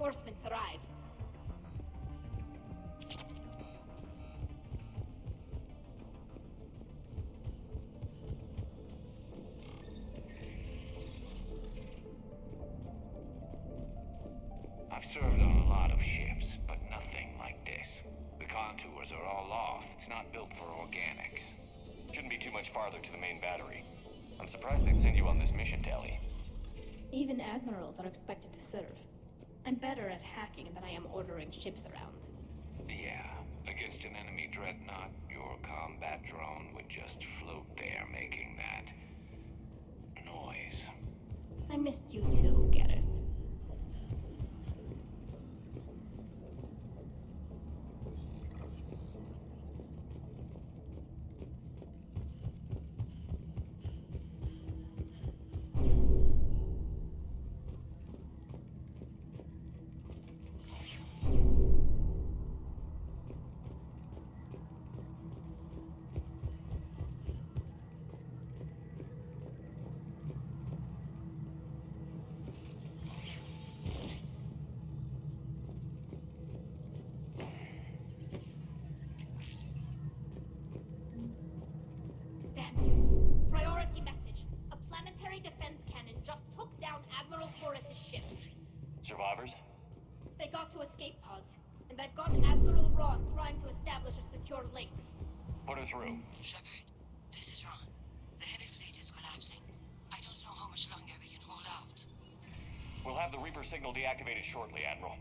reinforcements arrive. I've served on a lot of ships, but nothing like this. The contours are all off. It's not built for organics. Shouldn't be too much farther to the main battery. I'm surprised they'd send you on this mission, Tali. Even admirals are expected to serve. I'm better at hacking than I am ordering ships around. Yeah, against an enemy dreadnought, your combat drone would just float there making that noise. I missed you too, Garrus. Damn it. Priority message. A planetary defense cannon just took down Admiral Forrest's ship. Survivors? They got to escape pods, and I've got Admiral Ron trying to establish a secure link. Put her through. Shepard, this is Ron. The heavy fleet is collapsing. I don't know how much longer we can hold out. We'll have the Reaper signal deactivated shortly, Admiral.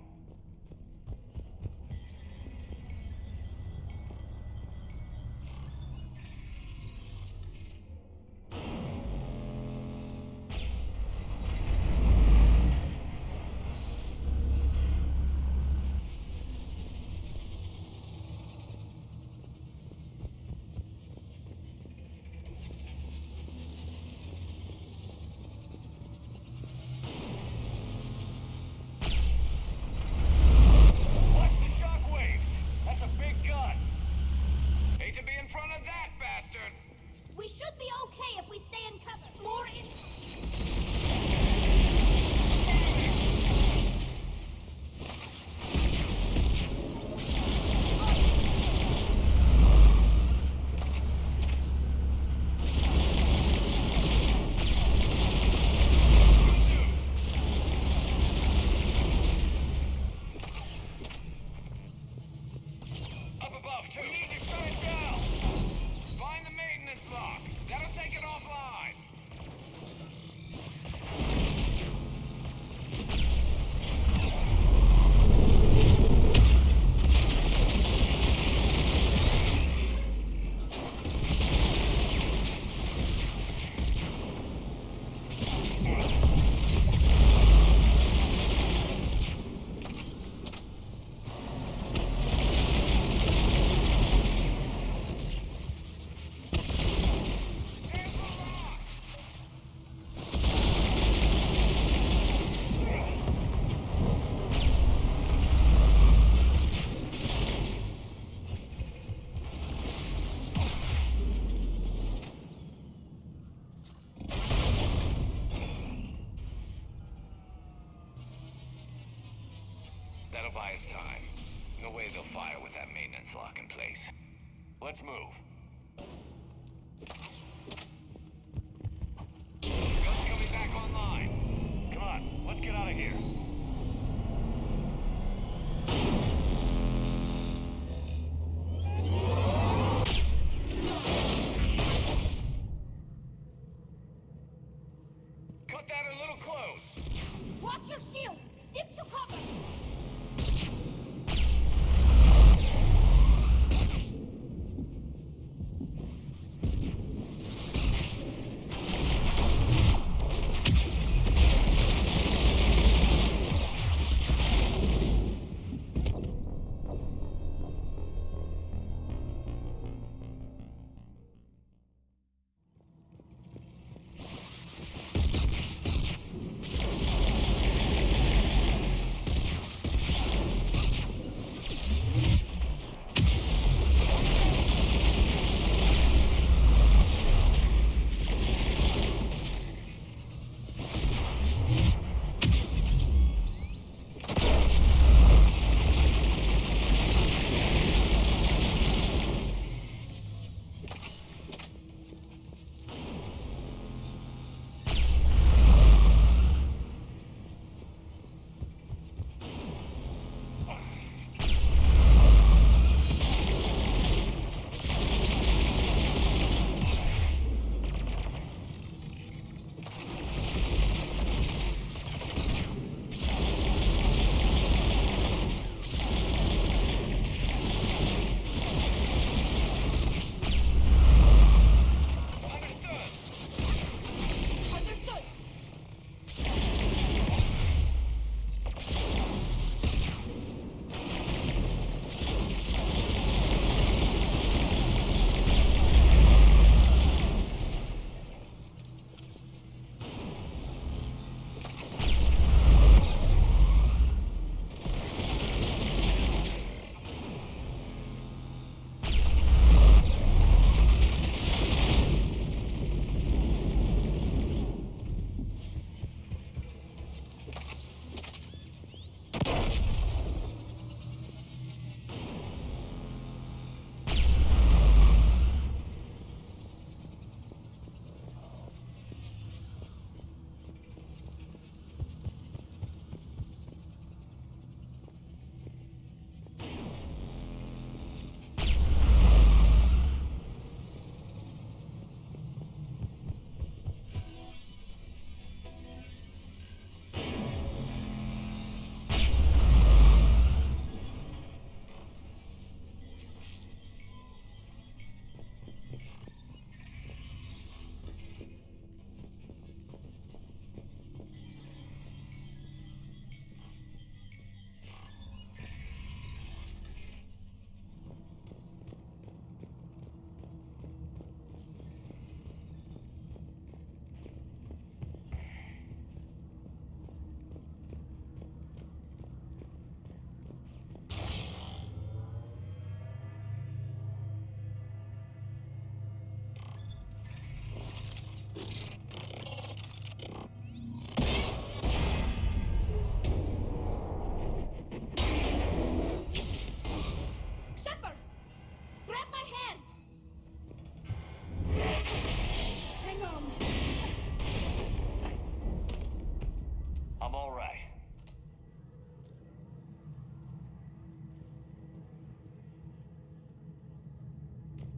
Watch the shockwaves! That's a big gun! Hate to be in front of that bastard! We should be okay if we stay in cover. More in... Up above, too! We need to shut it down! Find the maintenance lock! That'll take it offline! That'll buy us time. No way they'll fire with that maintenance lock in place. Let's move. Gun's coming back online. Come on, let's get out of here. Cut that a little close. Watch your shield! Stick to cover!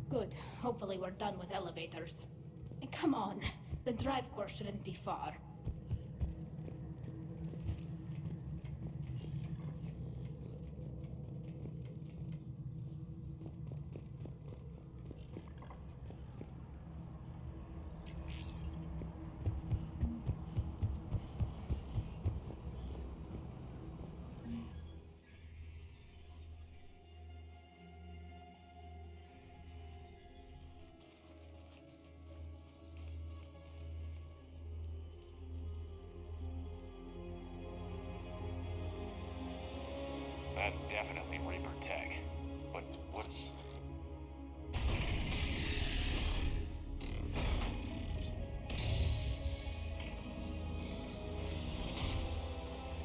Good. Hopefully we're done with elevators. And come on, the drive core shouldn't be far. That's definitely Reaper tech. But what's...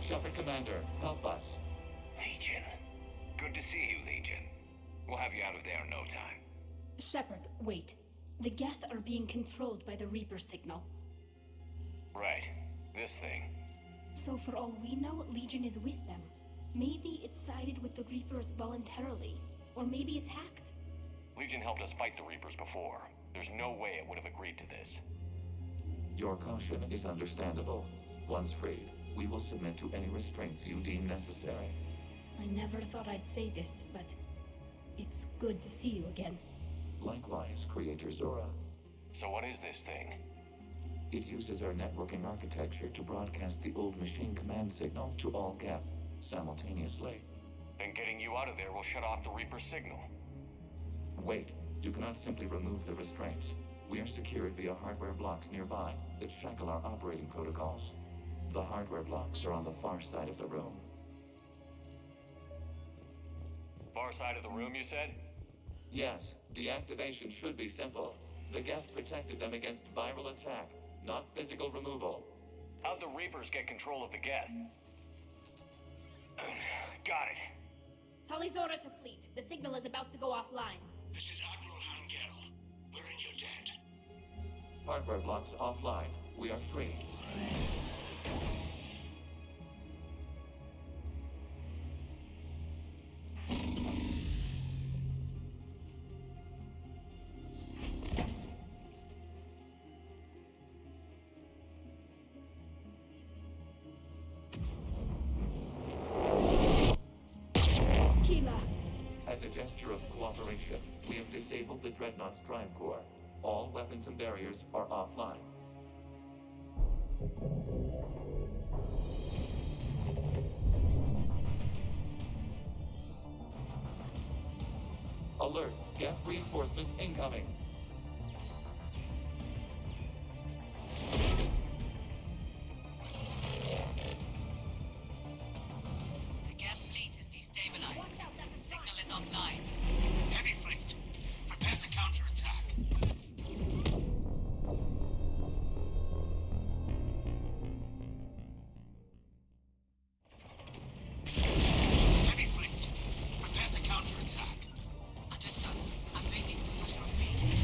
Shepard Commander, help us. Legion. Good to see you, Legion. We'll have you out of there in no time. Shepard, wait. The Geth are being controlled by the Reaper signal. Right. This thing. So for all we know, Legion is with them. Maybe it sided with the Reapers voluntarily. Or maybe it's hacked. Legion helped us fight the Reapers before. There's no way it would have agreed to this. Your caution is understandable. Once freed, we will submit to any restraints you deem necessary. I never thought I'd say this, but it's good to see you again. Likewise, Creator Zora. So what is this thing? It uses our networking architecture to broadcast the old machine command signal to all Geth simultaneously. Then getting you out of there will shut off the Reaper signal. Wait, you cannot simply remove the restraints. We are secured via hardware blocks nearby that shackle our operating protocols. The hardware blocks are on the far side of the room. Far side of the room, you said? Yes, deactivation should be simple. The Geth protected them against viral attack, not physical removal. How'd the Reapers get control of the Geth? Got it. Talizora to fleet. The signal is about to go offline. This is Admiral Hangel. We're in your debt. Hardware blocks offline. We are free. Keela. As a gesture of cooperation, we have disabled the Dreadnought's drive core. All weapons and barriers are offline. Alert! Geth reinforcements incoming! The Geth fleet is destabilized. Watch out, that's a Signal is offline. Heavy fleet. Prepare to counterattack. Heavy fleet. Prepare to counterattack. Understood. I'm making the push on stage.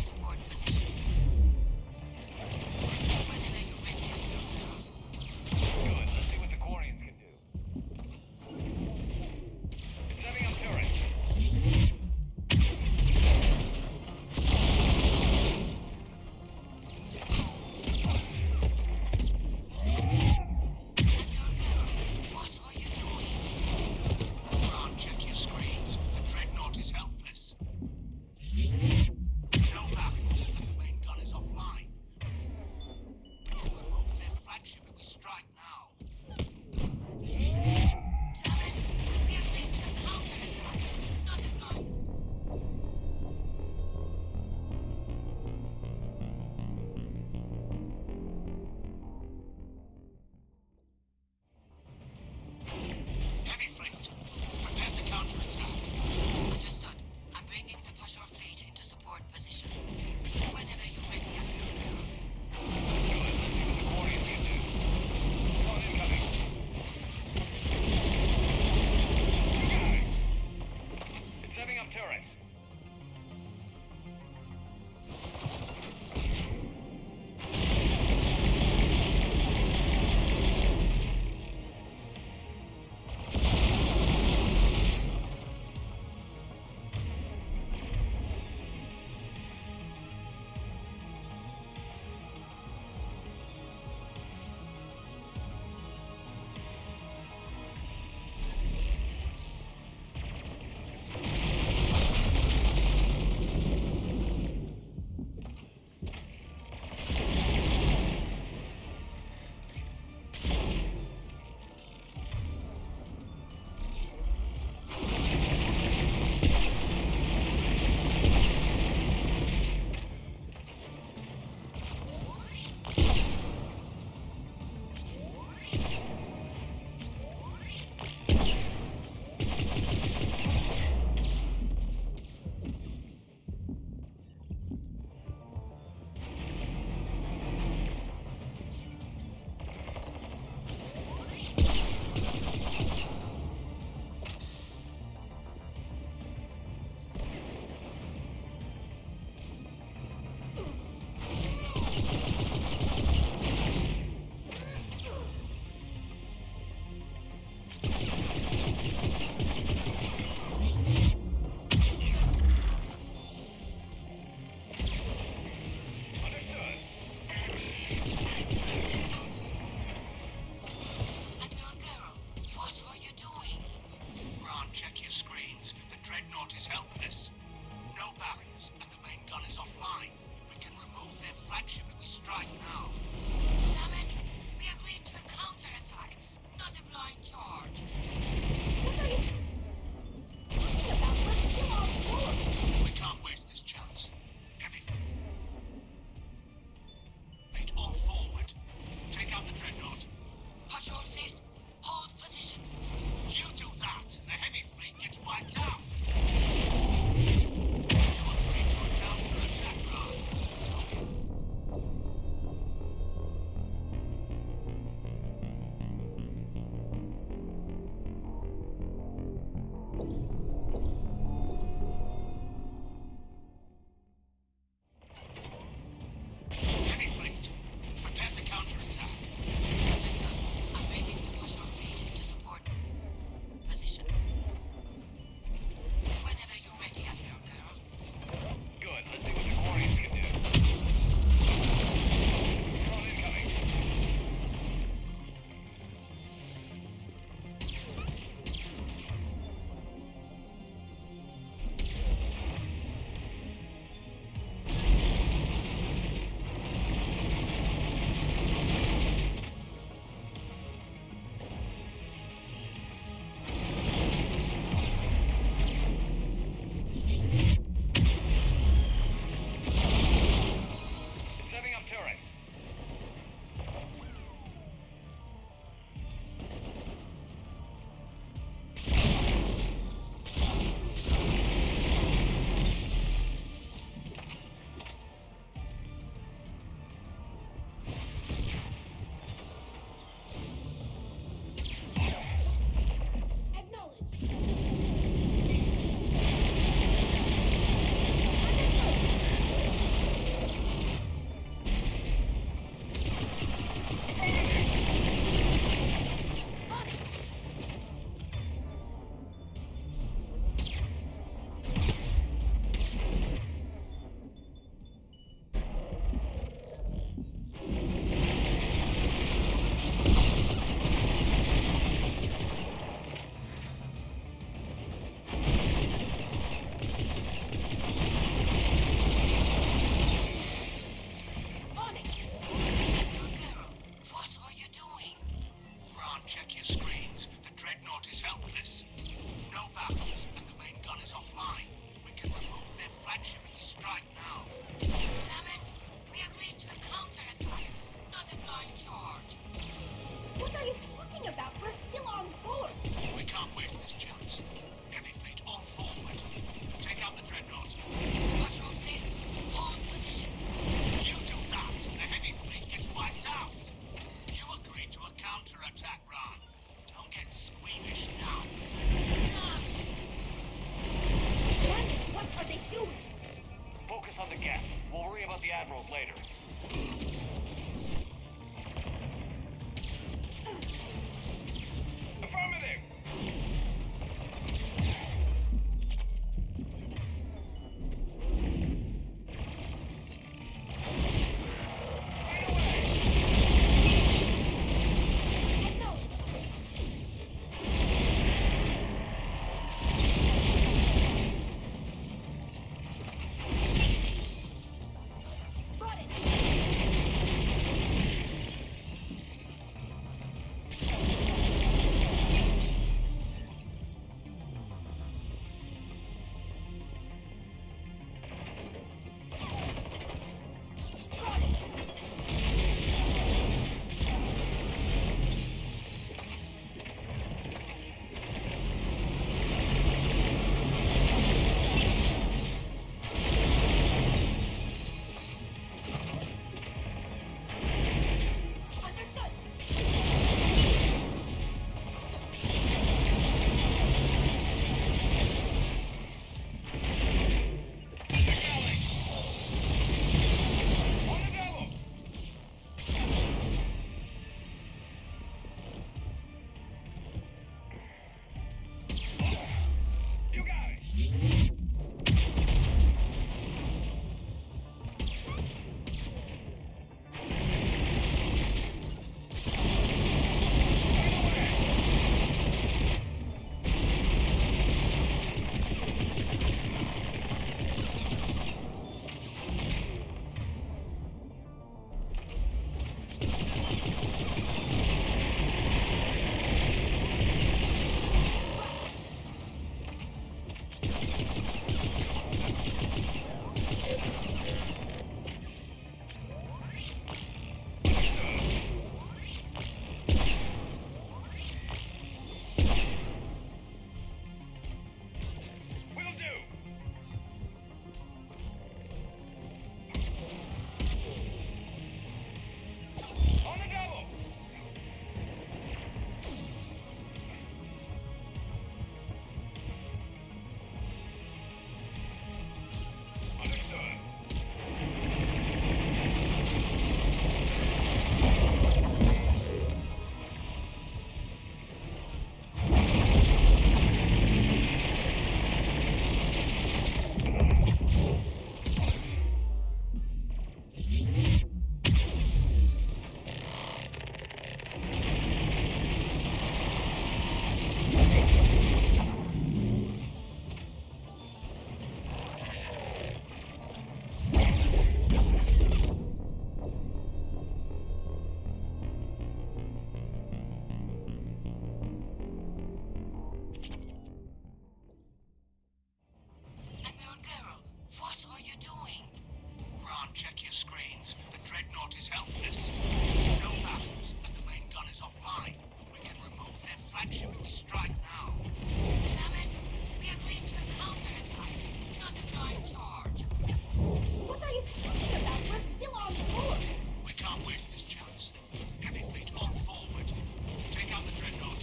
out the dreadnought.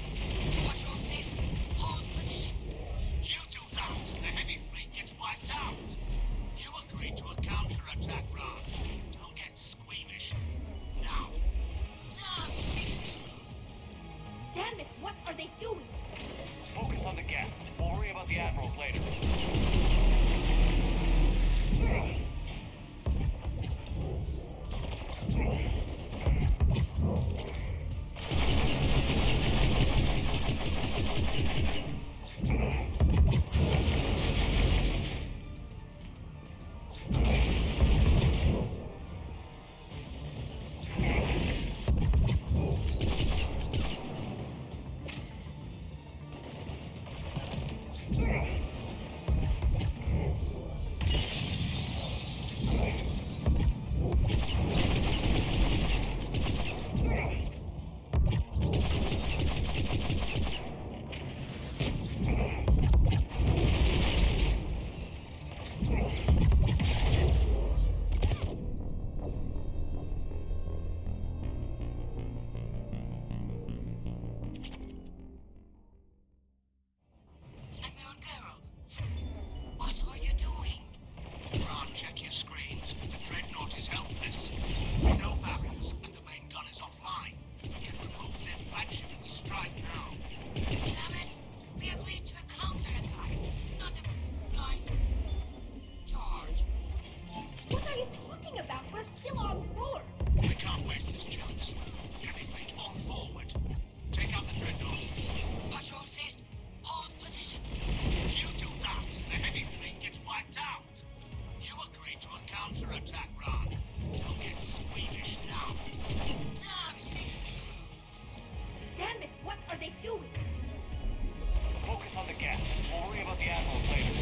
Watch your fleet. Hold position. You do that, the heavy fleet gets wiped out. You agreed to a counter-attack, Ron. Don't get squeamish. Now. Damn it, what are they doing? Focus on the gap. We'll worry about the admirals later. Admiral Carroll. What are you doing? Ron, check your screens. The dreadnought is helpless. No barriers, and the main gun is offline. We can remove their flagship and we strike now. Damn it! We agreed to a counterattack, not a blind charge. What are you talking about? We're still on board. We can't waste this chance. Heavy fleet on forward. Take out the dreadnought. Watch your fleet. Hold position. You do that, the heavy fleet gets wiped out. You agreed to a counter-attack, Ron. Don't get squeamish now. Damn you! Damn it, what are they doing? Focus on the gap. We'll worry about the admirals later.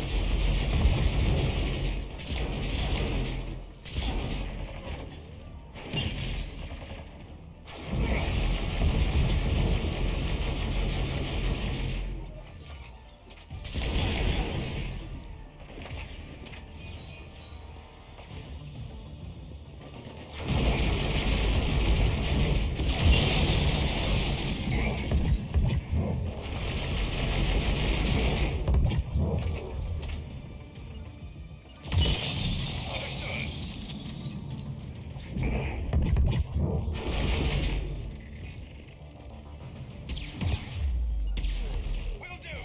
Will do.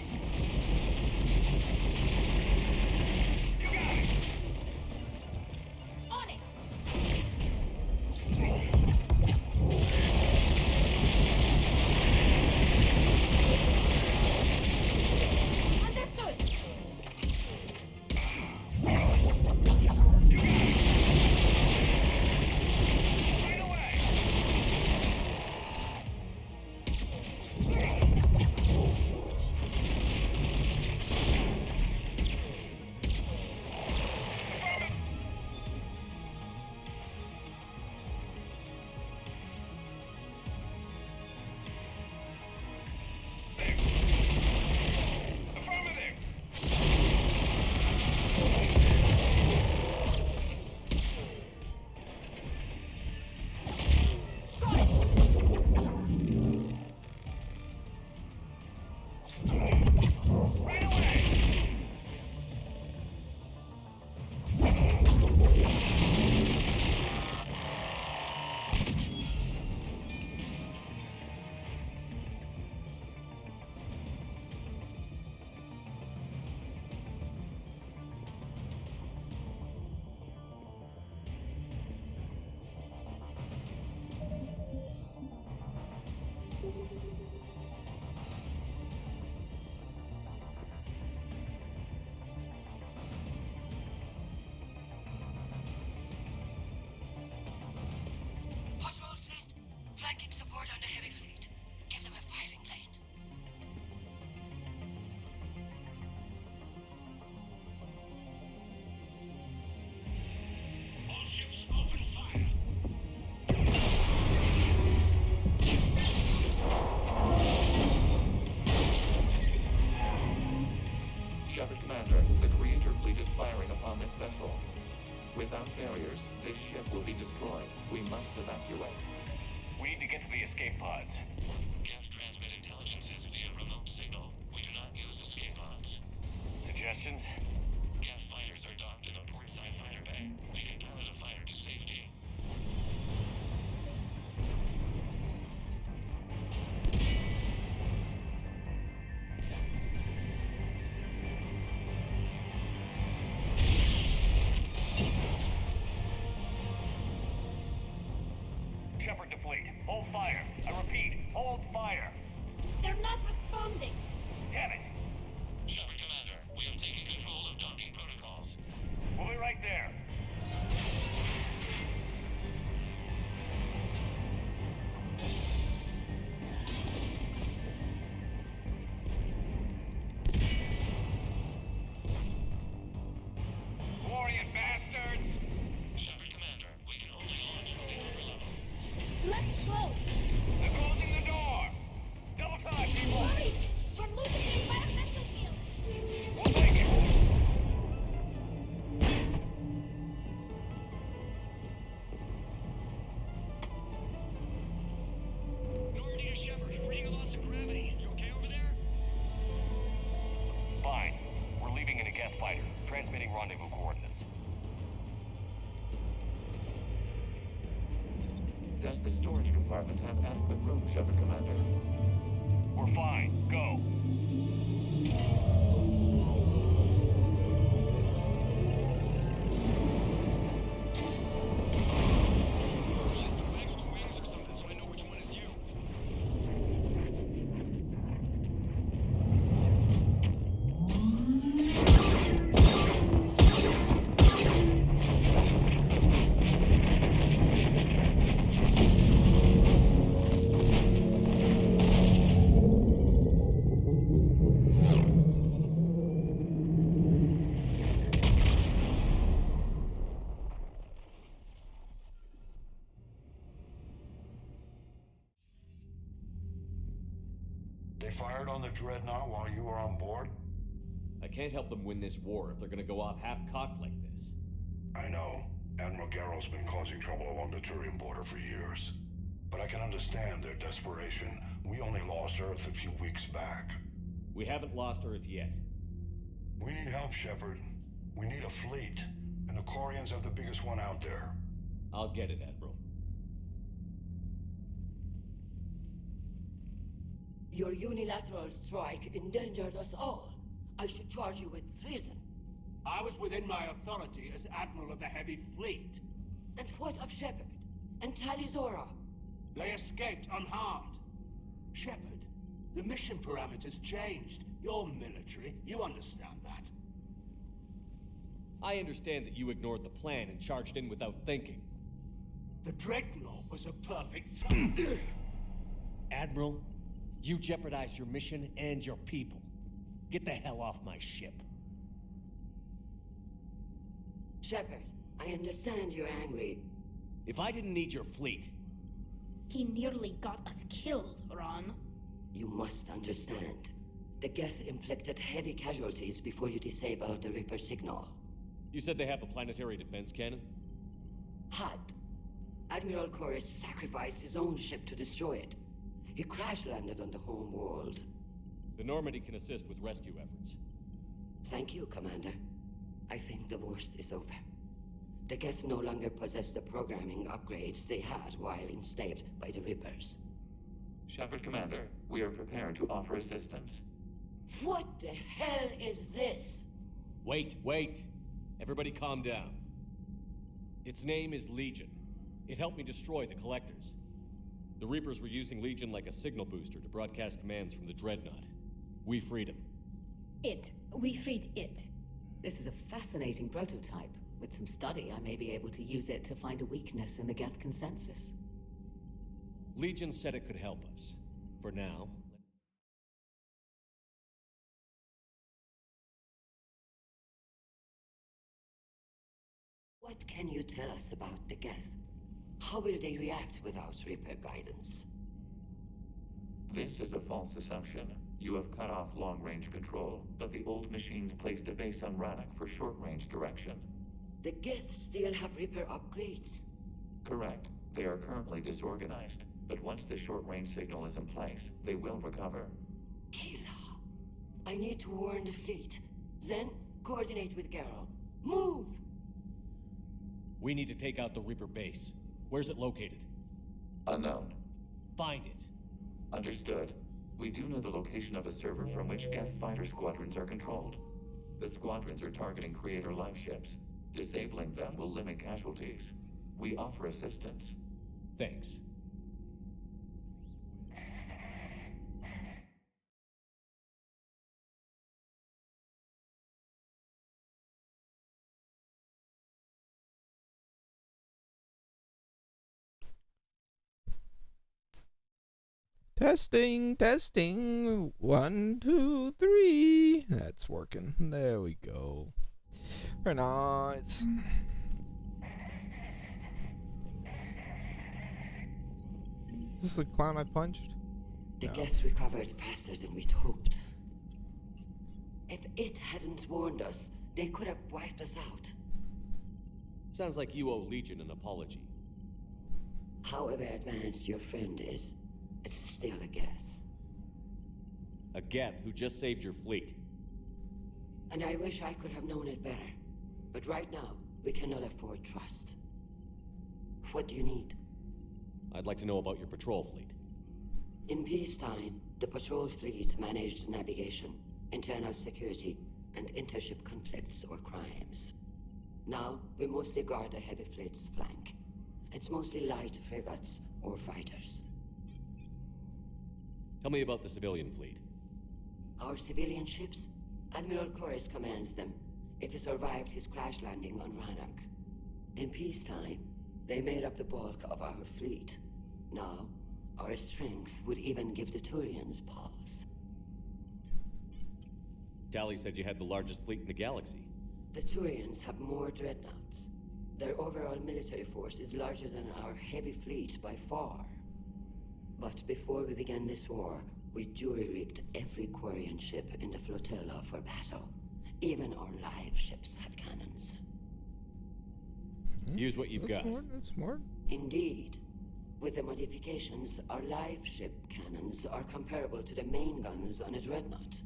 You got it. On it! Understood! Right away. Affirmative. Right away. Watch your fleet. Flanking support on the heavy fleet. Give them a firing lane. All ships open fire. Shepard Commander, the Creator fleet is firing upon this vessel. Without barriers, this ship will be destroyed. We must evacuate. We need to get to the escape pods. Gas transfer transmit intelligences via remote signal. We do not use escape pods. Suggestions? Geth fighters are docked in a portside fighter bay. We can pilot a fighter to safety. Shepard to fleet. Hold fire. I repeat, hold fire. They're not responding. Damn it. Shepard Commander, we have taken control of docking protocols. We'll be right there. Glorious bastards! Shepard Commander, we can only launch from the upper level. Let's go. They're closing the door! Double time, people! Hurry! We're losing the environmental field. We'll take it! Normandy to Shepard, reading a loss of gravity. You okay over there? Fine. We're leaving in a Geth fighter. Transmitting rendezvous coordinates. Does the storage compartment have adequate room, Shepard Commander? We're fine. Go. Just waggle the wings or something so I know which one is you. They fired on the Dreadnought while you were on board? I can't help them win this war if they're gonna go off half-cocked like this. I know. Admiral Garrow's been causing trouble along the Turian border for years. But I can understand their desperation. We only lost Earth a few weeks back. We haven't lost Earth yet. We need help, Shepard. We need a fleet. And the Quarians have the biggest one out there. I'll get it, Admiral. Your unilateral strike endangered us all. I should charge you with treason. I was within my authority as Admiral of the Heavy Fleet. And what of Shepard? And Talizora? They escaped unharmed. Shepard, the mission parameters changed. You're military, you understand that. I understand that you ignored the plan and charged in without thinking. The Dreadnought was a perfect Admiral, you jeopardized your mission and your people. Get the hell off my ship. Shepard, I understand you're angry. If I didn't need your fleet... He nearly got us killed, Ron. You must understand. The Geth inflicted heavy casualties before you disabled the Reaper signal. You said they have a planetary defense cannon? Had. Admiral Chorus sacrificed his own ship to destroy it. He crash-landed on the home world. The Normandy can assist with rescue efforts. Thank you, Commander. I think the worst is over. The Geth no longer possess the programming upgrades they had while enslaved by the Reapers. Shepard Commander, we are prepared to offer assistance. What the hell is this? Wait. Everybody calm down. Its name is Legion. It helped me destroy the Collectors. The Reapers were using Legion like a signal booster to broadcast commands from the Dreadnought. We freed him. We freed it. This is a fascinating prototype. With some study, I may be able to use it to find a weakness in the Geth consensus. Legion said it could help us. For now. What can you tell us about the Geth? How will they react without Reaper guidance? This is a false assumption. You have cut off long-range control, but the old machines placed a base on Rannoch for short-range direction. The Geth still have Reaper upgrades. Correct. They are currently disorganized, but once the short-range signal is in place, they will recover. Kila, I need to warn the fleet. Then, coordinate with Geralt. Move! We need to take out the Reaper base. Where's it located? Unknown. Find it. Understood. We do know the location of a server from which Geth fighter squadrons are controlled. The squadrons are targeting Creator life ships. Disabling them will limit casualties. We offer assistance. Thanks. Testing, testing. 1, 2, 3. That's working. There we go. Very nice. Is this the clown I punched? The No. Geth recovered faster than we'd hoped. If it hadn't warned us, they could have wiped us out. Sounds like you owe Legion an apology. However advanced your friend is, it's still a Geth. A Geth who just saved your fleet. And I wish I could have known it better. But right now, we cannot afford trust. What do you need? I'd like to know about your patrol fleet. In peacetime, the patrol fleet managed navigation, internal security, and intership conflicts or crimes. Now, we mostly guard the heavy fleet's flank. It's mostly light frigates or fighters. Tell me about the civilian fleet. Our civilian ships? Admiral Corus commands them, if he survived his crash landing on Rannoch. In peacetime, they made up the bulk of our fleet. Now, our strength would even give the Turians pause. Tali said you had the largest fleet in the galaxy. The Turians have more dreadnoughts. Their overall military force is larger than our heavy fleet by far. But before we began this war, we jury-rigged every Quarian ship in the flotilla for battle. Even our live ships have cannons. Use what you've got. That's smart. Indeed. With the modifications, our live ship cannons are comparable to the main guns on a dreadnought.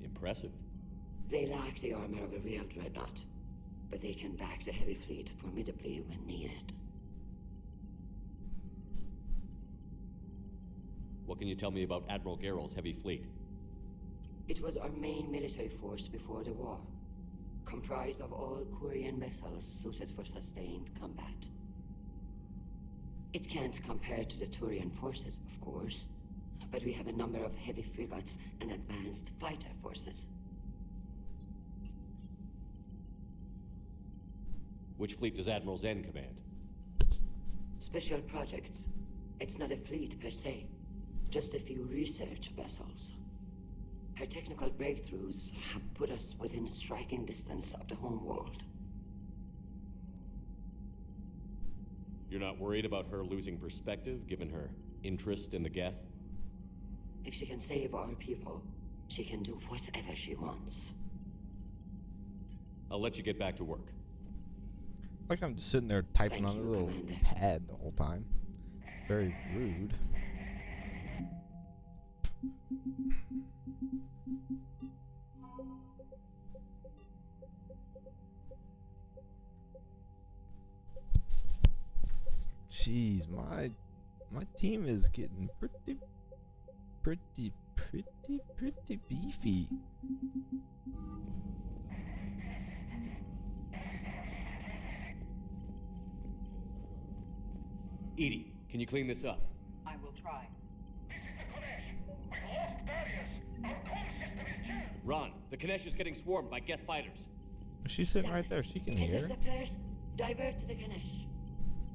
Impressive. They lack the armor of a real dreadnought, but they can back the heavy fleet formidably when needed. What can you tell me about Admiral Geralt's heavy fleet? It was our main military force before the war, comprised of all Quarian vessels suited for sustained combat. It can't compare to the Turian forces, of course, but we have a number of heavy frigates and advanced fighter forces. Which fleet does Admiral Zen command? Special projects. It's not a fleet per se, just a few research vessels. Her technical breakthroughs have put us within striking distance of the homeworld. You're not worried about her losing perspective, given her interest in the Geth? If she can save our people, she can do whatever she wants. I'll let you get back to work. Like I'm just sitting there typing Thank on a you, little Commander. pad the whole time. Very rude. Jeez, my team is getting pretty beefy. Edie, can you clean this up? I will try. This is the Konesh. We've lost barriers. Our comm system is jammed. Ron, the Kanesh is getting swarmed by Geth fighters. She's sitting right there. She can hear. Interceptors, divert to the Ganesh.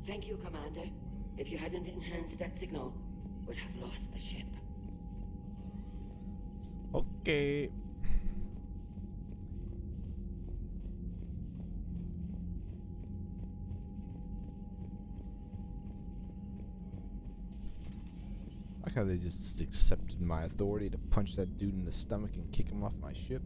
Thank you, Commander. If you hadn't enhanced that signal, we'd have lost the ship. Okay. Like how they just accepted my authority to punch that dude in the stomach and kick him off my ship.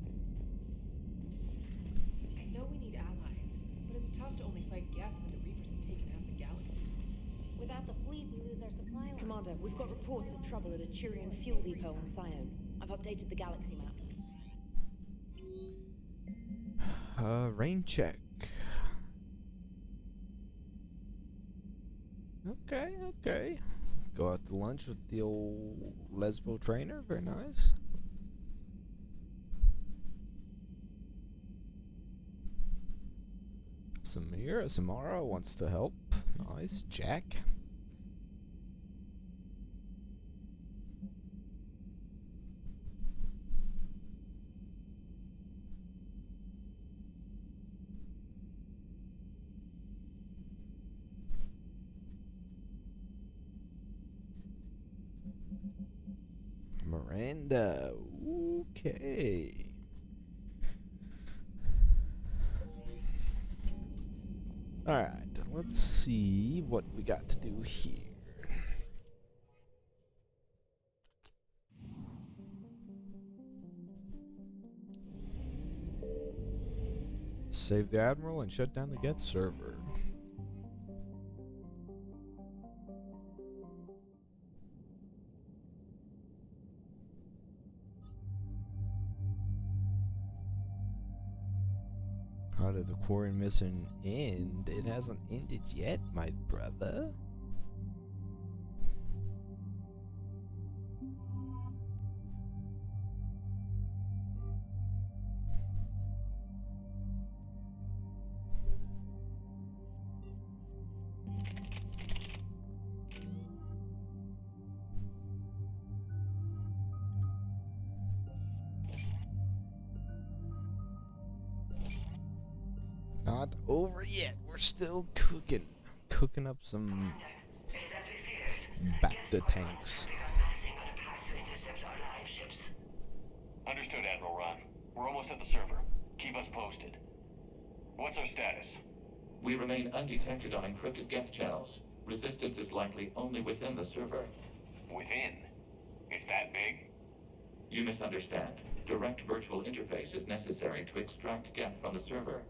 I know we need allies, but it's tough to only fight Geth when the Reapers have taken out the galaxy. Without Commander, we've got reports of trouble at a Turian fuel depot on Scion. I've updated the galaxy map. Rain check. Okay, okay. Go out to lunch with the old Lesbo trainer. Very nice. Samara wants to help. Nice. Jack. Miranda. Okay. Alright, let's see what we got to do here. Save the Admiral and shut down the Geth server. How did the Quarian mission end? It hasn't ended yet, my brother. Not over yet. We're still cooking. Cooking up some Bacta tanks. Understood, Admiral Ron. We're almost at the server. Keep us posted. What's our status? We remain undetected on encrypted Geth channels. Resistance is likely only within the server. Within? It's that big? You misunderstand. Direct virtual interface is necessary to extract Geth from the server.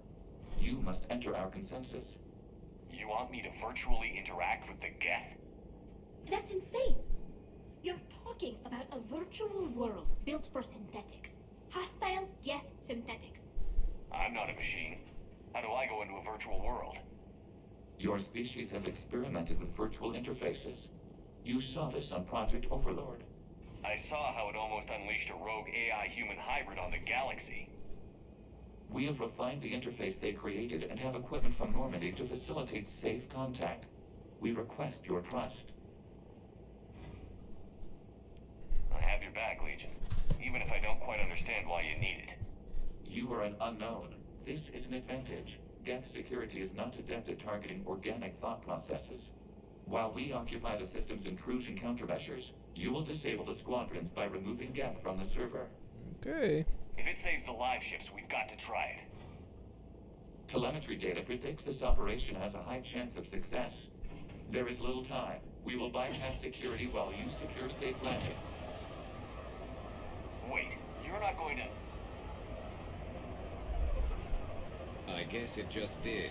You must enter our consensus. You want me to virtually interact with the Geth? That's insane! You're talking about a virtual world built for synthetics. Hostile Geth synthetics. I'm not a machine. How do I go into a virtual world? Your species has experimented with virtual interfaces. You saw this on Project Overlord. I saw how it almost unleashed a rogue AI-human hybrid on the galaxy. We have refined the interface they created and have equipment from Normandy to facilitate safe contact. We request your trust. I have your back, Legion. Even if I don't quite understand why you need it. You are an unknown. This is an advantage. Geth security is not adept at targeting organic thought processes. While we occupy the system's intrusion countermeasures, you will disable the squadrons by removing Geth from the server. Okay. If it saves the live ships, we've got to try it. Telemetry data predicts this operation has a high chance of success. There is little time. We will bypass security while you secure safe landing. Wait, you're not going to... I guess it just did.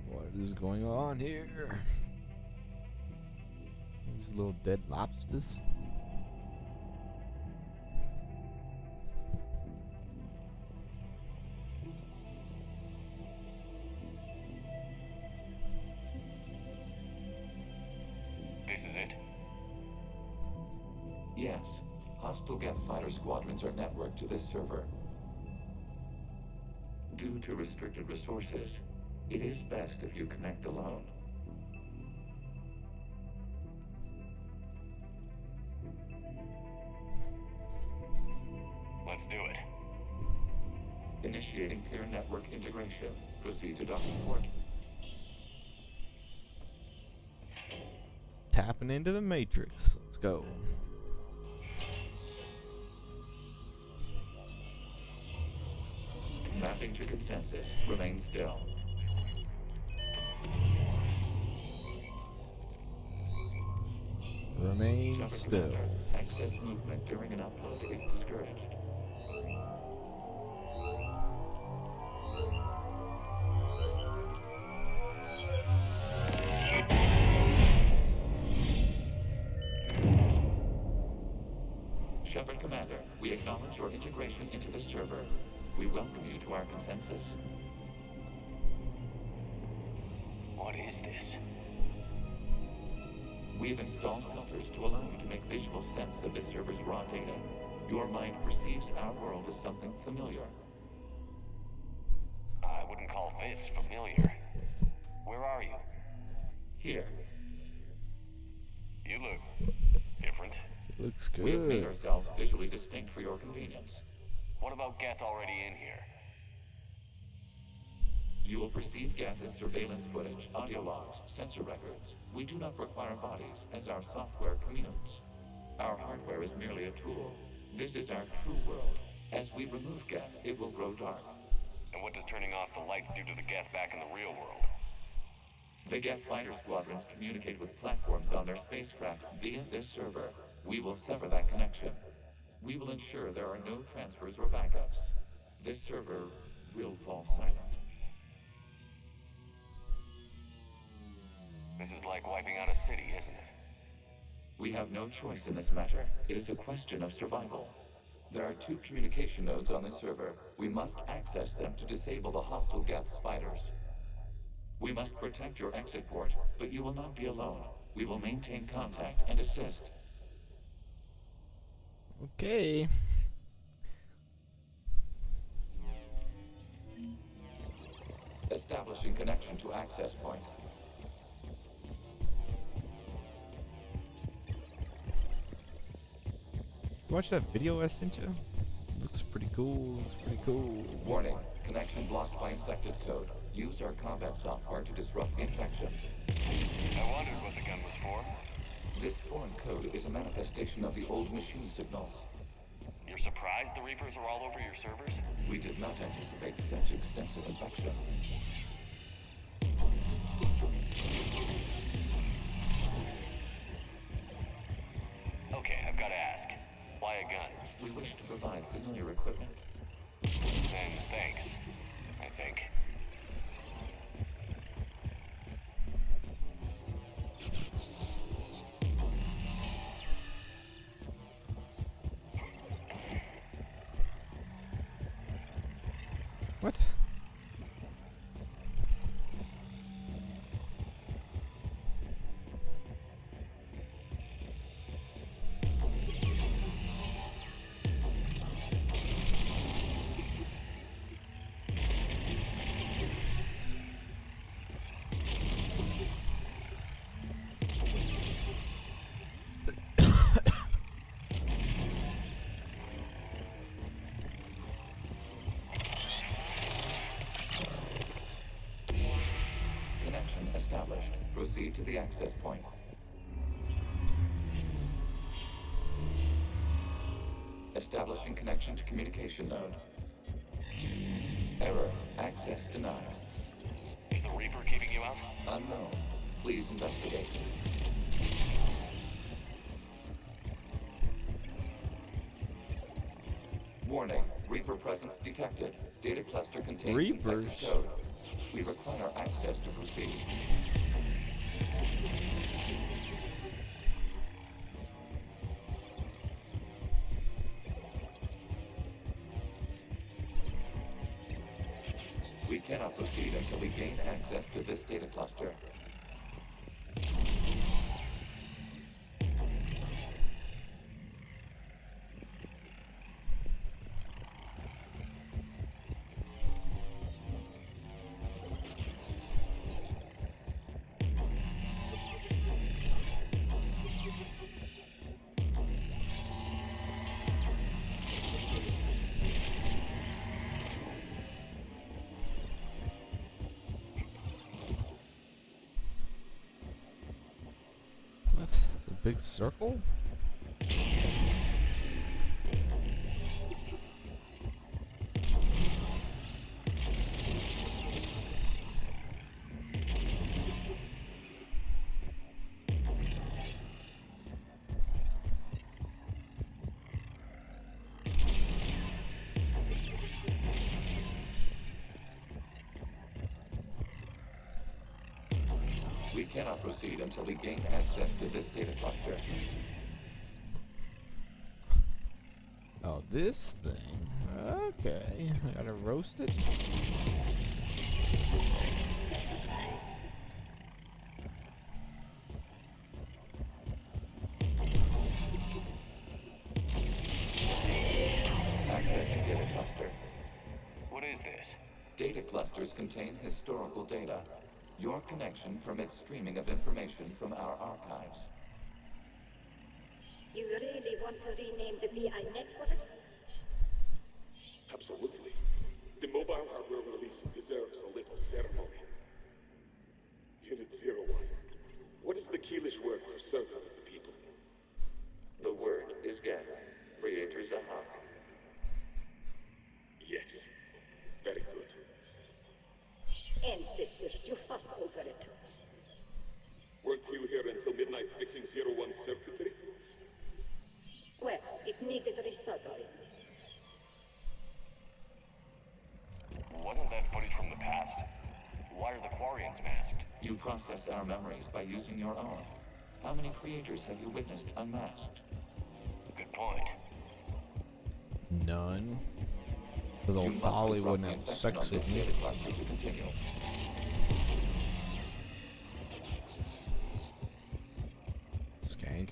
What is going on here? These little dead lobsters. Yes. hostile Geth fighter squadrons are networked to this server. Due to restricted resources, it is best if you connect alone. Let's do it. Initiating peer network integration. Proceed to docking port. Tapping into the Matrix. Let's go. Mapping to consensus. Remain still. Remain Shepard still. Commander, access movement during an upload is discouraged. Shepard Commander, we acknowledge your integration into the server. We welcome you to our consensus. What is this? We've installed filters to allow you to make visual sense of this server's raw data. Your mind perceives our world as something familiar. I wouldn't call this familiar. Where are you? Here. You look different. Looks We have made good. ourselves visually distinct for your convenience. What about Geth already in here? You will perceive Geth as surveillance footage, audio logs, sensor records. We do not require bodies, as our software communes. Our hardware is merely a tool. This is our true world. As we remove Geth, it will grow dark. And what does turning off the lights do to the Geth back in the real world? The Geth fighter squadrons communicate with platforms on their spacecraft via this server. We will sever that connection. We will ensure there are no transfers or backups. This server will fall silent. This is like wiping out a city, isn't it? We have no choice in this matter. It is a question of survival. There are 2 communication nodes on this server. We must access them to disable the hostile Geth's fighters. We must protect your exit port, but you will not be alone. We will maintain contact and assist. Okay. Establishing connection to access point. Watch that video I sent you. Looks pretty cool. Looks pretty cool. Warning. Connection blocked by infected code. Use our combat software to disrupt the infection. I wondered what the gun was for. This foreign code is a manifestation of the old machine signal. You're surprised the Reapers are all over your servers? We did not anticipate such extensive infection. Okay, I've got to ask. Why a gun? We wish to provide familiar equipment. Then thanks, I think. What? Connection established. Proceed to the access point. Establishing connection to communication node. Error. Access denied. Is the Reaper keeping you out? Unknown. Please investigate. Warning. Reaper presence detected. Data cluster contains Reapers. infected code. We require access to proceed. We cannot proceed until we gain access to this data cluster. big circle? We cannot proceed until we gain access to this data cluster. Oh, this thing. Okay, I gotta roast it. Accessing data cluster. What is this? Data clusters contain historical data. Your connection permits streaming of information from our archives. You really want to rename the BI network? Absolutely. The mobile hardware release deserves a little ceremony. Unit 01. What is the Keelish word for servant of the people? The word is Geth, Creator Zahak. Yes. Very good. Ancestors, you fuss over it. Weren't you here until midnight fixing 01's circuitry? Well, it needed resoldering. Wasn't that footage from the past? Why are the Quarians masked? You process our memories by using your own. How many creators have you witnessed unmasked? Good point. None. Because old Folly wouldn't have sex with me. To continue. Skank.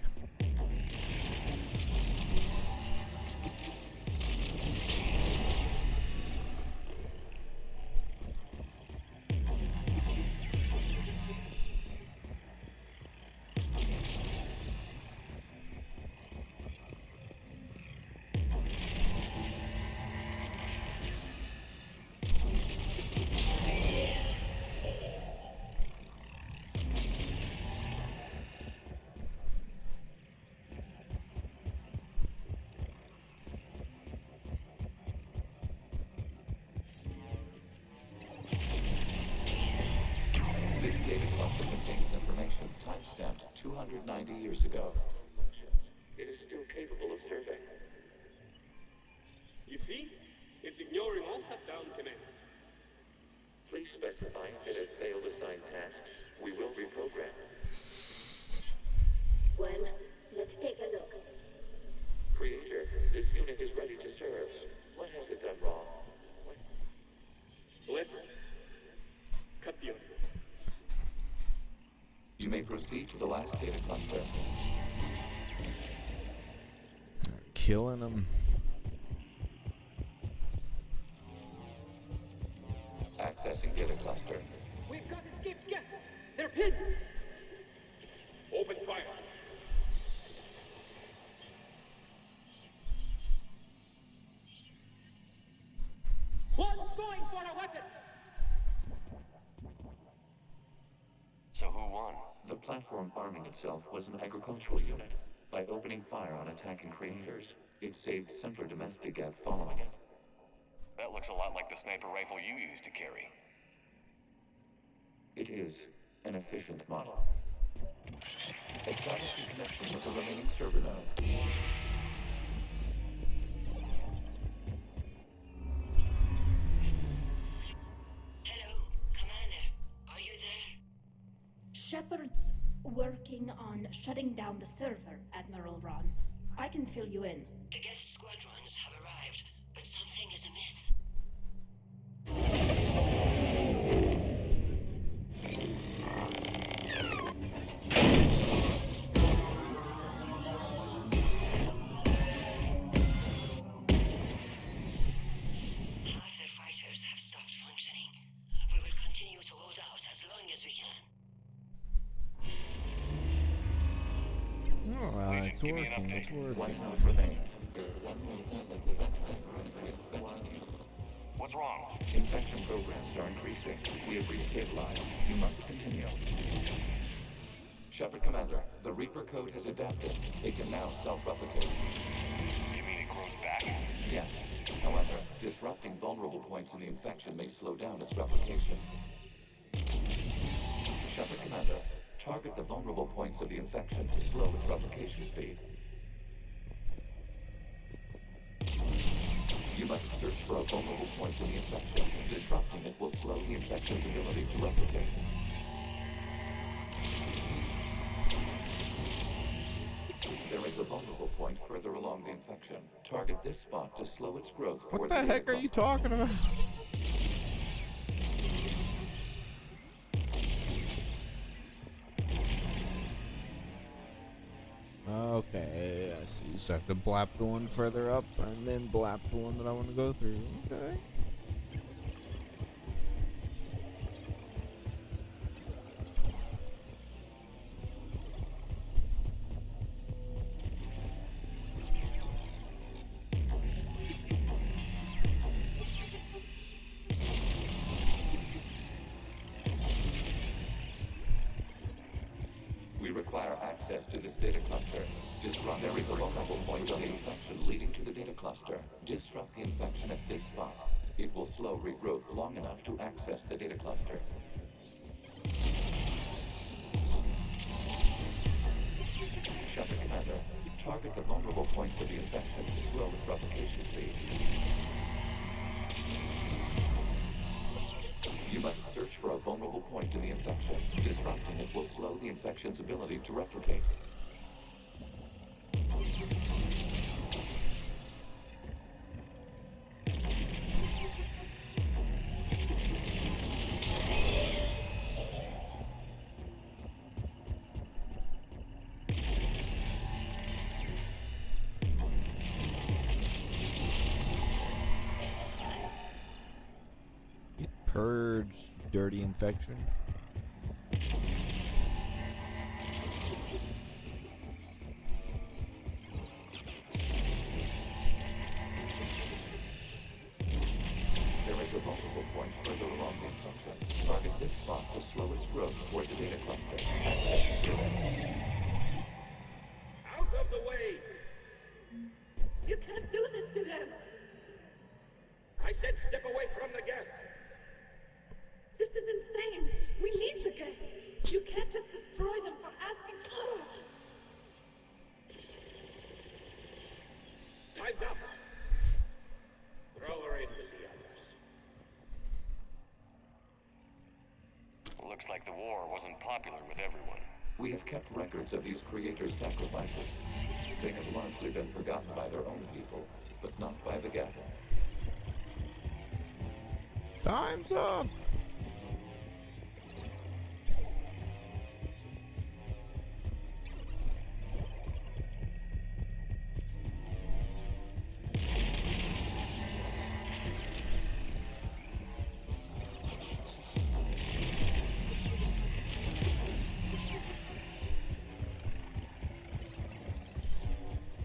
This data cluster contains information timestamped 290 years ago. It is still capable of survey. You see? It's ignoring all shutdown commands. Please specify if it has failed assigned tasks. We will reprogram. Well, let's take a look. Creator, this unit is ready to serve. What has it done wrong? Let's cut the audio. You may proceed to the last data cluster. Killing them. Accessing data cluster. We've got escape guests. They're pinned. Open fire. One's going for a weapon. So who won? The platform arming itself was an agricultural unit. By opening fire on attacking creators, it saved simpler domestic Geth following it. That looks a lot like the sniper rifle you used to carry. It is an efficient model. Establish your connection with the remaining server node. Hello, Commander. Are you there? Shepard's working on shutting down the server, Admiral Ron. I can fill you in. The Geth squadrons have arrived, but something is amiss. Half their fighters have stopped functioning. We will continue to hold out as long as we can. Alright, it's working, it's One working. node remains. What's wrong? Infection programs are increasing. We have restabilized. You must continue. Shepard Commander, the Reaper code has adapted. It can now self-replicate. You mean it grows back? Yes. However, disrupting vulnerable points in the infection may slow down its replication. Shepard Commander, target the vulnerable points of the infection to slow its replication speed. You must search for a vulnerable point in the infection. Disrupting it will slow the infection's ability to replicate. There is a vulnerable point further along the infection. Target this spot to slow its growth. What the heck are you talking about? Okay, I see. So I have to blap the one further up and then blap the one that I want to go through. Okay. We require access to this data cluster. Disrupt. There is a vulnerable point on the infection leading to the data cluster. Disrupt the infection at this spot. It will slow regrowth long enough to access the data cluster. Shepard Commander, target the vulnerable points of the infection to slow its replication speed. You must search for a vulnerable point in the infection. Disrupting it will slow the infection's ability to replicate. Purge dirty infection. There is a vulnerable point further along the infection. Target this spot to slow its growth toward the data cluster. Access to it. Out of the way! You can't do this to them! I said step away from the gas! This is insane! We need the gas! You can't just destroy them for asking for it! Time's up! Throw her in with the others. Looks like the war wasn't popular with everyone. We have kept records of these creators' sacrifices. They have largely been forgotten by their own people, but not by the Geth. Time's up!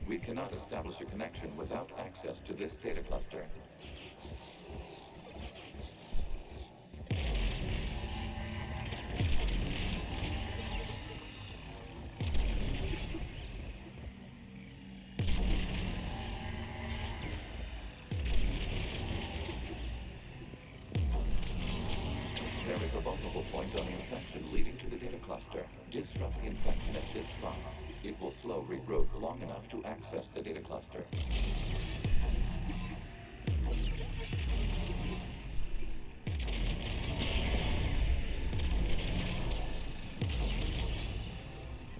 We cannot establish a connection without access to this data cluster. There is a vulnerable point on the infection leading to the data cluster. Disrupt the infection at this spot. It will slow regrowth long enough to access the data cluster.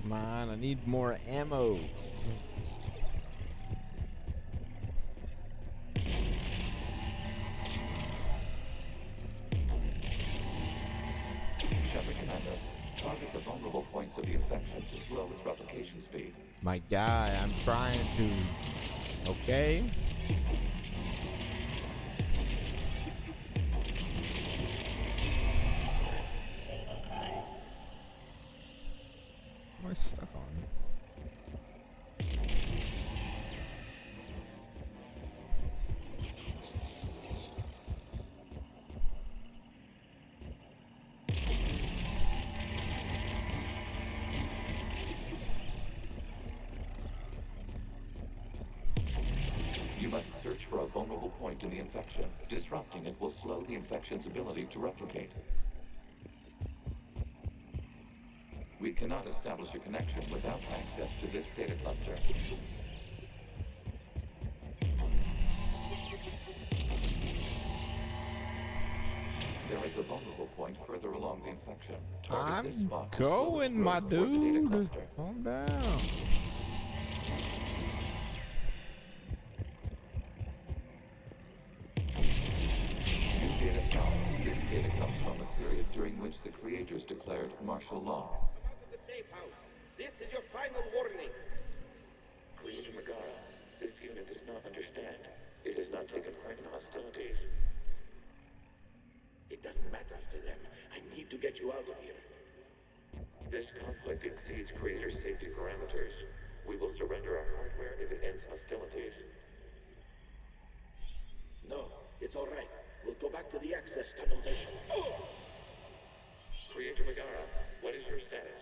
Come on, I need more ammo. Shepard Commander, target the vulnerable points of the infection to slow its replication speed. My guy, I'm trying to. Okay? What am I stuck on? must search for a vulnerable point in the infection. Disrupting it will slow the infection's ability to replicate. We cannot establish a connection without access to this data cluster. There is a vulnerable point further along the infection. Target this spot to slow its Going, my growth toward the data dude. cluster. Calm down. New data found. This data comes from a period during which the creators declared martial law. The safe house. This is your final warning. Creator Megara, this unit does not understand. It has not taken part in hostilities. It doesn't matter to them. I need to get you out of here. This conflict exceeds Creator's safety parameters. We will surrender our hardware if it ends hostilities. No, it's all right. We'll go back to the access tunnels and... Oh! Creator Megara, what is your status?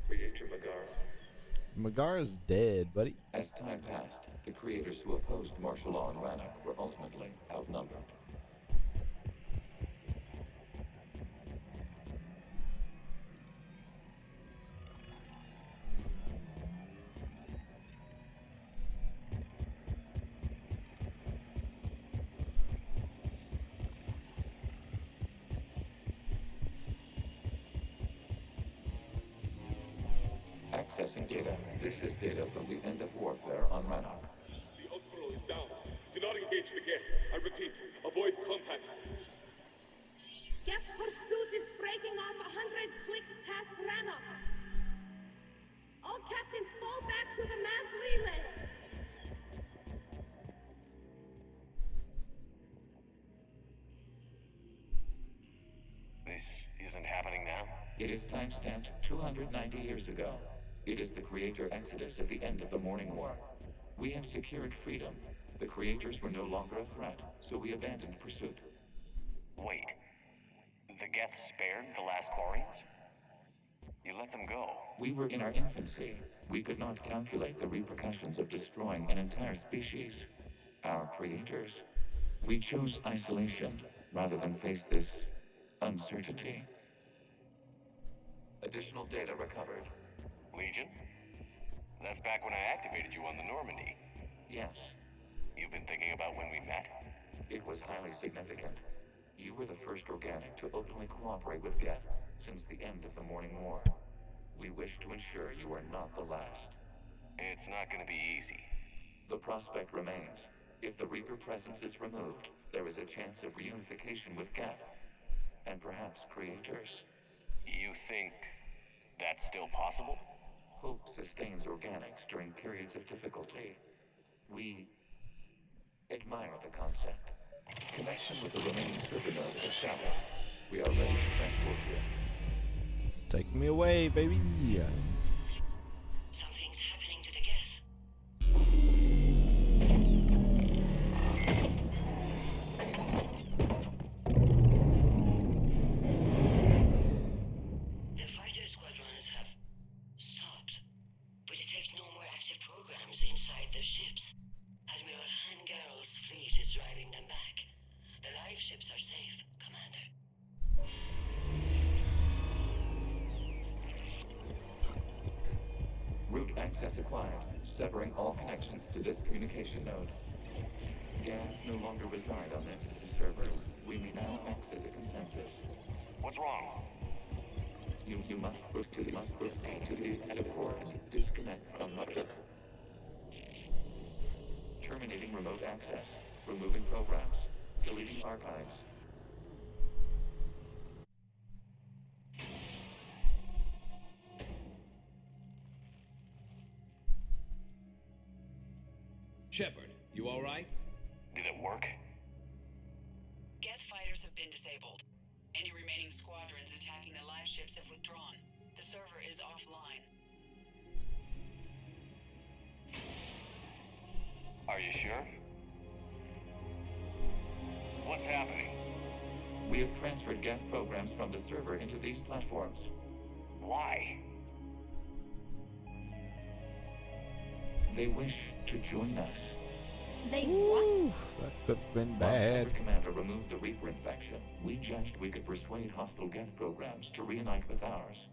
Creator Megara. Megara's dead, buddy. As time passed, the creators who opposed martial law in Rannoch were ultimately outnumbered. Accessing data. This is data from the end of warfare on Rannoch. The Outworld is down. Do not engage the Geth. I repeat, avoid contact. Geth pursuit is breaking off 100 clicks past Rannoch. All captains fall back to the mass relay. This isn't happening now? It is timestamped 290 years ago. It is the Creator Exodus at the end of the Morning War. We had secured freedom. The Creators were no longer a threat, so we abandoned pursuit. Wait. The Geth spared the last Quarians? You let them go. We were in our infancy. We could not calculate the repercussions of destroying an entire species. Our creators. We chose isolation rather than face this uncertainty. Additional data recovered. Legion? That's back when I activated you on the Normandy. Yes. You've been thinking about when we met? It was highly significant. You were the first organic to openly cooperate with Geth since the end of the Morning War. We wish to ensure you are not the last. It's not gonna be easy. The prospect remains. If the Reaper presence is removed, there is a chance of reunification with Geth. And perhaps creators. You think that's still possible? Hope sustains organics during periods of difficulty. We admire the concept. Connection with the remaining server node is established. We are ready to transport you. Take me away, baby. Something's happening to the Geth. The fighter squadrons have stopped. We detect no more active programs inside their ships. Admiral Hangarl's fleet is driving them back. The live ships are safe, Commander. Route access acquired, severing all connections to this communication node. Geth no longer reside on this server. We may now exit the consensus. What's wrong? You must proceed to the exit port. Disconnect from mother. Terminating remote access. Removing programs. Deleting archives. Shepard, you all right? Did it work? Geth fighters have been disabled. Any remaining squadrons attacking the live ships have withdrawn. The server is offline. Are you sure? What's happening? We have transferred Geth programs from the server into these platforms. Why? They wish to join us. They what? That could have been While bad. Cyber Commander removed the Reaper infection, we judged we could persuade hostile Geth programs to reunite with ours.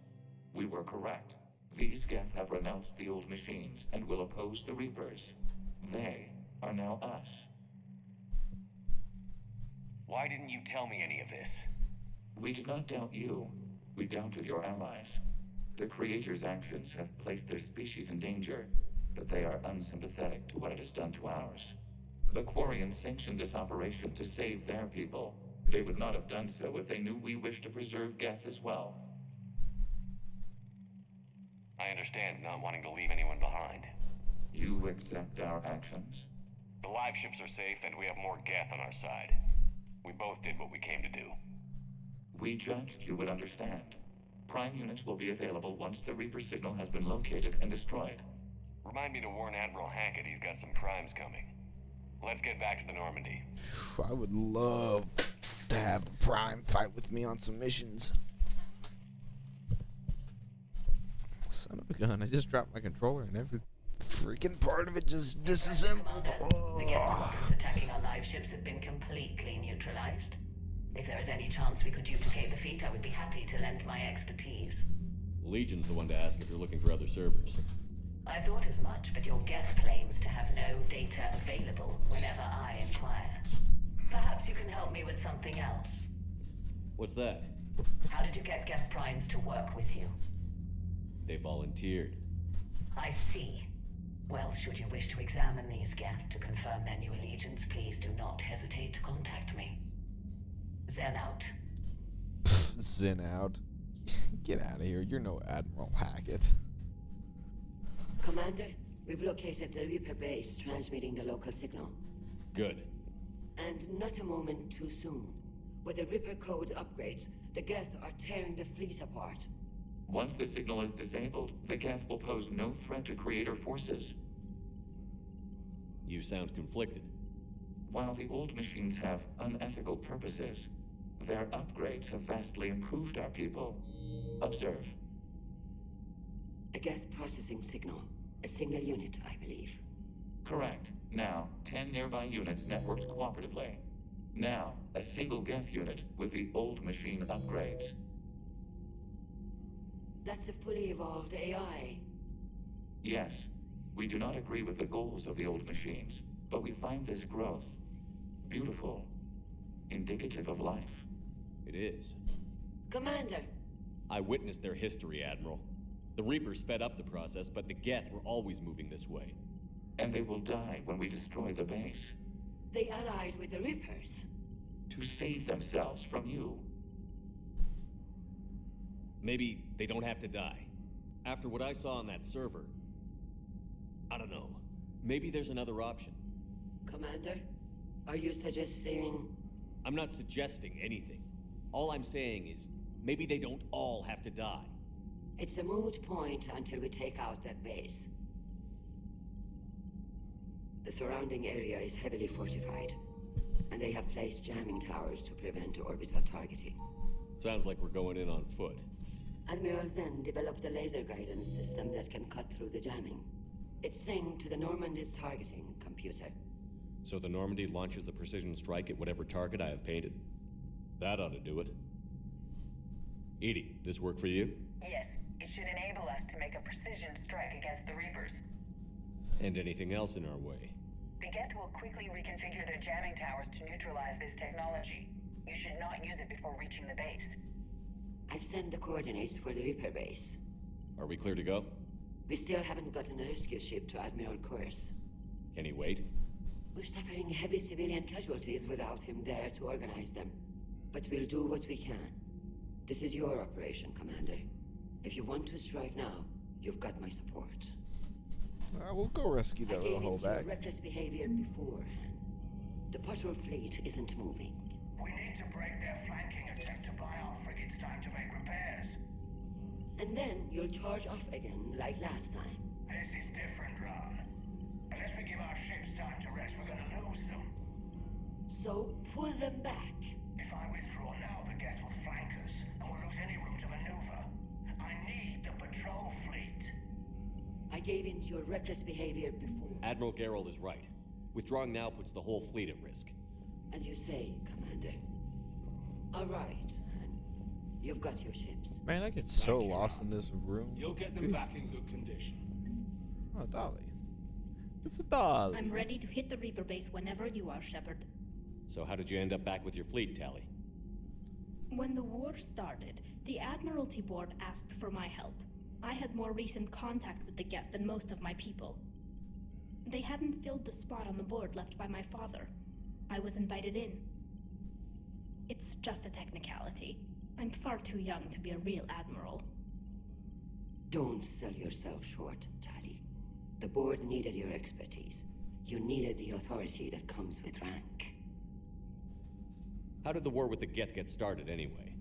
We were correct. These Geth have renounced the old machines and will oppose the Reapers. They are now us. Why didn't you tell me any of this? We did not doubt you. We doubted your allies. The Creator's actions have placed their species in danger, but they are unsympathetic to what it has done to ours. The Quarians sanctioned this operation to save their people. They would not have done so if they knew we wished to preserve Geth as well. I understand not wanting to leave anyone behind. You accept our actions? The live ships are safe, and we have more Geth on our side. We both did what we came to do. We judged you would understand. Prime units will be available once the Reaper signal has been located and destroyed. Remind me to warn Admiral Hackett he's got some primes coming. Let's get back to the Normandy. I would love to have a Prime fight with me on some missions. Son of a gun, I just dropped my controller and every freaking part of it just disassembled. The Geth squadrons attacking our live ships have been completely neutralized. If there is any chance we could duplicate the feat, I would be happy to lend my expertise. Legion's the one to ask if you're looking for other servers. I thought as much, but your Geth claims to have no data available whenever I inquire. Perhaps you can help me with something else. What's that? How did you get Geth primes to work with you? They volunteered. I see. Well, should you wish to examine these Geth to confirm their new allegiance, please do not hesitate to contact me. Zen out. Zen out. Get out of here. You're no Admiral Hackett. Commander, we've located the Reaper base transmitting the local signal. Good. And not a moment too soon. With the Reaper code upgrades, the Geth are tearing the fleet apart. Once the signal is disabled, the Geth will pose no threat to Creator forces. You sound conflicted. While the old machines have unethical purposes, their upgrades have vastly improved our people. Observe. A Geth processing signal. A single unit, I believe. Correct. Now, 10 nearby units networked cooperatively. Now, a single Geth unit with the old machine upgrades. That's a fully evolved AI. Yes, we do not agree with the goals of the old machines, but we find this growth beautiful, indicative of life. It is. Commander! I witnessed their history, Admiral. The Reapers sped up the process, but the Geth were always moving this way. And they will die when we destroy the base. They allied with the Reapers. To save themselves from you. Maybe they don't have to die. After what I saw on that server, I don't know. Maybe there's another option. Commander, are you suggesting... I'm not suggesting anything. All I'm saying is, maybe they don't all have to die. It's a moot point until we take out that base. The surrounding area is heavily fortified, and they have placed jamming towers to prevent orbital targeting. Sounds like we're going in on foot. Admiral Zen developed a laser guidance system that can cut through the jamming. It's synced to the Normandy's targeting computer. So the Normandy launches a precision strike at whatever target I have painted? That ought to do it. Edie, this work for you? Yes, it should enable us to make a precision strike against the Reapers. And anything else in our way? The Geth will quickly reconfigure their jamming towers to neutralize this technology. You should not use it before reaching the base. I've sent the coordinates for the Reaper base. Are we clear to go? We still haven't gotten a rescue ship to Admiral Kurse. Can he wait? We're suffering heavy civilian casualties without him there to organize them. But we'll do what we can. This is your operation, Commander. If you want to strike now, you've got my support. We'll go rescue that little holdback. Reckless behavior beforehand. The patrol fleet isn't moving. We need to break their flanking attempt to buy our frigates time to make repairs. And then you'll charge off again, like last time. This is different, Ron. Unless we give our ships time to rest, we're gonna lose them. So pull them back. If I withdraw now, the Geth will flank us, and we'll lose any room to maneuver. I need the patrol fleet. I gave in to your reckless behavior before. Admiral Geralt is right. Withdrawing now puts the whole fleet at risk. As you say, Commander. All right, and you've got your ships. Man, I get so lost in this room. You'll get them back in good condition. Oh, Dolly. It's a Dolly. I'm ready to hit the Reaper base whenever you are, Shepard. So how did you end up back with your fleet, Tali? When the war started, the Admiralty Board asked for my help. I had more recent contact with the Geth than most of my people. They hadn't filled the spot on the board left by my father. I was invited in. It's just a technicality. I'm far too young to be a real admiral. Don't sell yourself short, Tali. The board needed your expertise. You needed the authority that comes with rank. How did the war with the Geth get started, anyway?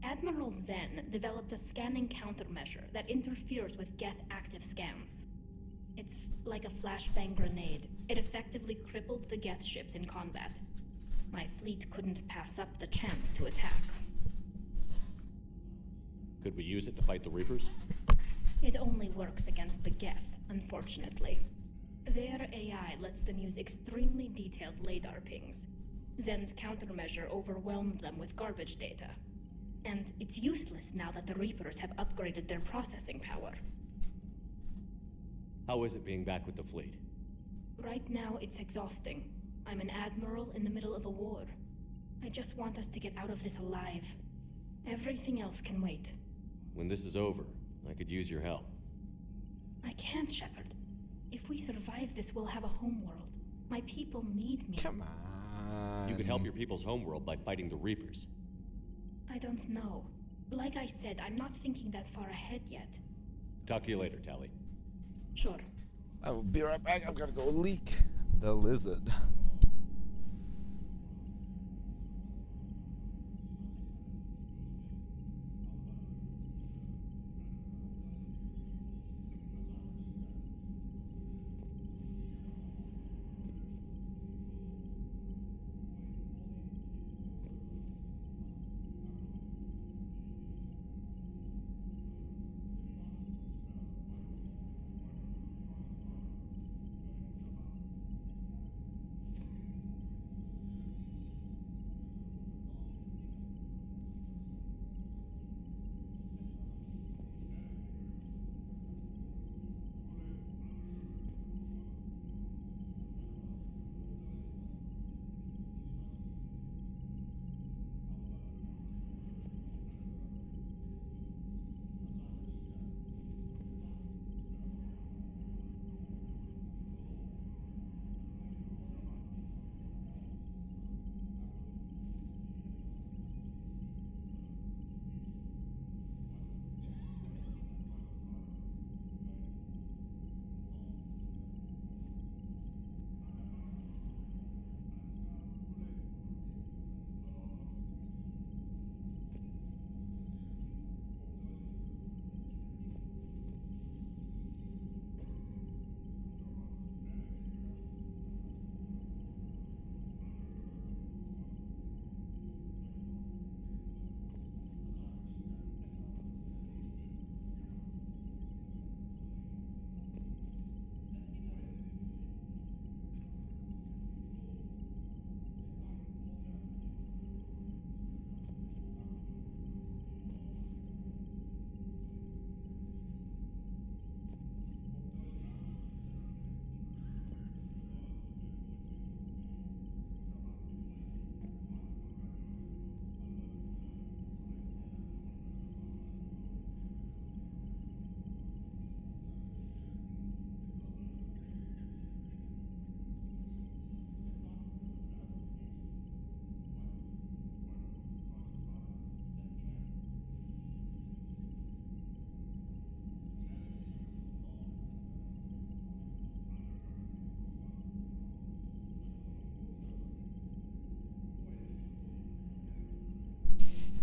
Admiral Zen developed a scanning countermeasure that interferes with Geth active scans. It's like a flashbang grenade. It effectively crippled the Geth ships in combat. My fleet couldn't pass up the chance to attack. Could we use it to fight the Reapers? It only works against the Geth, unfortunately. Their AI lets them use extremely detailed LADAR pings. Zen's countermeasure overwhelmed them with garbage data. And it's useless now that the Reapers have upgraded their processing power. How is it being back with the fleet? Right now, it's exhausting. I'm an admiral in the middle of a war. I just want us to get out of this alive. Everything else can wait. When this is over, I could use your help. I can't, Shepard. If we survive this, we'll have a homeworld. My people need me. Come on. You could help your people's homeworld by fighting the Reapers. I don't know. Like I said, I'm not thinking that far ahead yet. Talk to you later, Tali. Sure. I will be right back. I've got to go leak the lizard.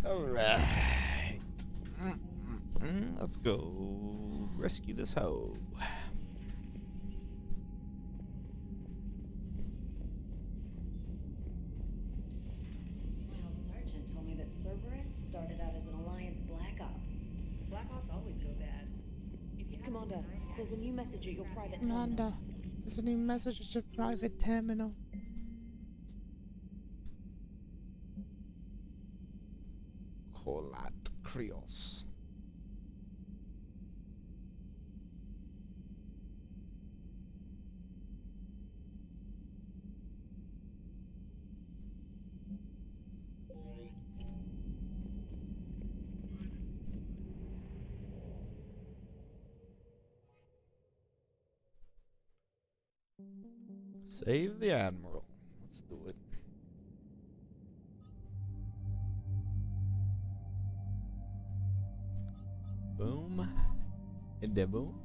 Alright. Let's go rescue this hoe. My old sergeant told me that Cerberus started out as an Alliance Black Op. Black Ops always go bad. Commander, There's a new message at your private Commander, terminal. there's a new message at your private terminal. Colat Krios. Save the Admiral. Let's do it. Boom. And then boom.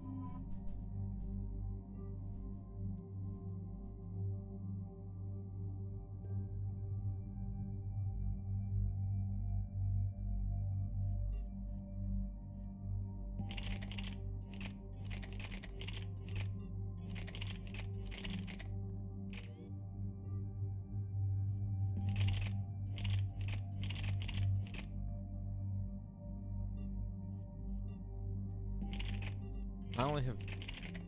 I only have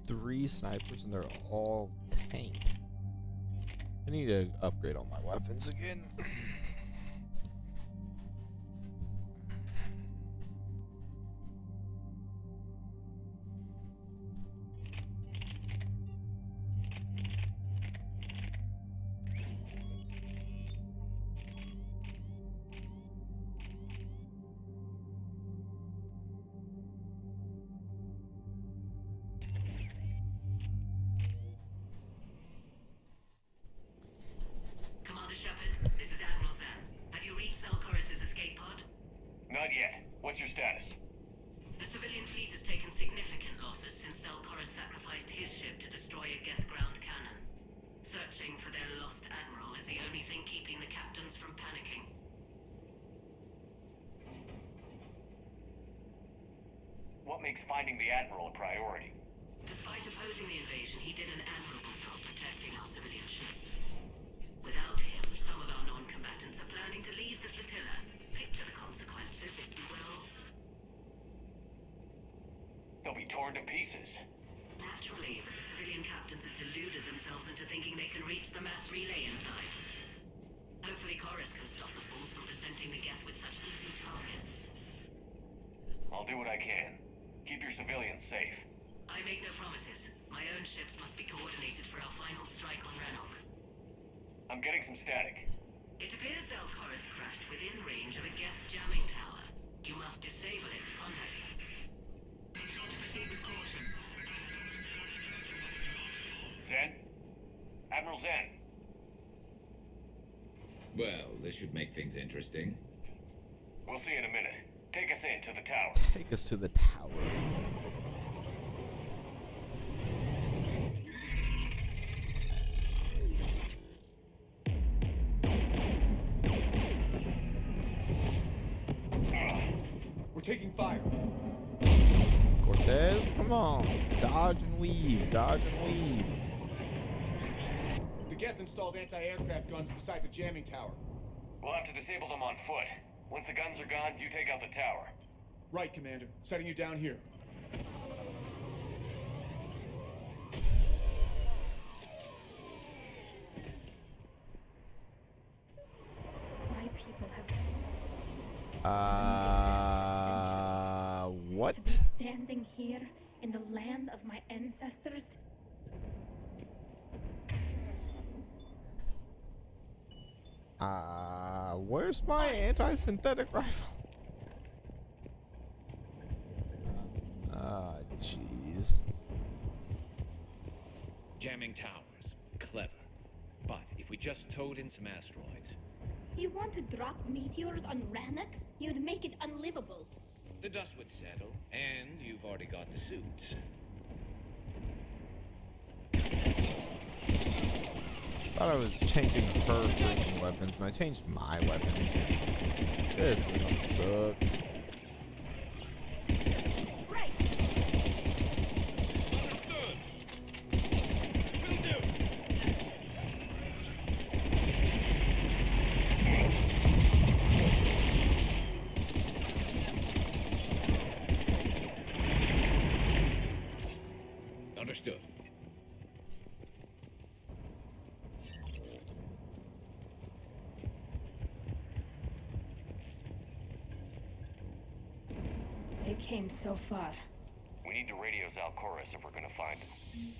3 snipers and they're all tanked. I need to upgrade all my weapons again. Commander Shepard, this is Admiral Zan. Have you reached Selchoris' escape pod? Not yet. What's your status? The civilian fleet has taken significant losses since Selchoris sacrificed his ship to destroy a Geth ground cannon. Searching for their lost admiral is the only thing keeping the captains from panicking. What makes finding the Admiral a priority? Despite opposing the invasion, he did an admirable job protecting our civilian ships. Without him, some of our non-combatants are planning to leave the flotilla. Picture the consequences, if you will. They'll be torn to pieces. Naturally, but the civilian captains have deluded themselves into thinking they can reach the mass relay in time. Hopefully Chorus can stop the fools from presenting the Geth with such easy targets. I'll do what I can. Keep your civilians safe. I make no promises. My own ships must be coordinated for our final strike on Rannoch. I'm getting some static. It appears Selchoris crashed within range of a Geth jamming tower. You must disable it to contact him. Be sure to proceed with caution. Zen? Admiral Zen? Well, this should make things interesting. We'll see in a minute. Take us in to the tower. Take us to the tower. We're taking fire. Cortez, come on. Dodge and weave. Dodge and weave. The Geth installed anti-aircraft guns beside the jamming tower. We'll have to disable them on foot. Once the guns are gone, you take out the tower. Right, Commander. Setting you down here. My people have What? standing here in the land of my ancestors. Where's my anti-synthetic rifle? Jeez. Jamming towers. Clever. But if we just towed in some asteroids... You want to drop meteors on Rannoch? You'd make it unlivable. The dust would settle, and you've already got the suits. Thought I was changing her freaking weapons, and I changed my weapons. This thing sucks. came so far. We need to radio Zalcoris if we're gonna find him.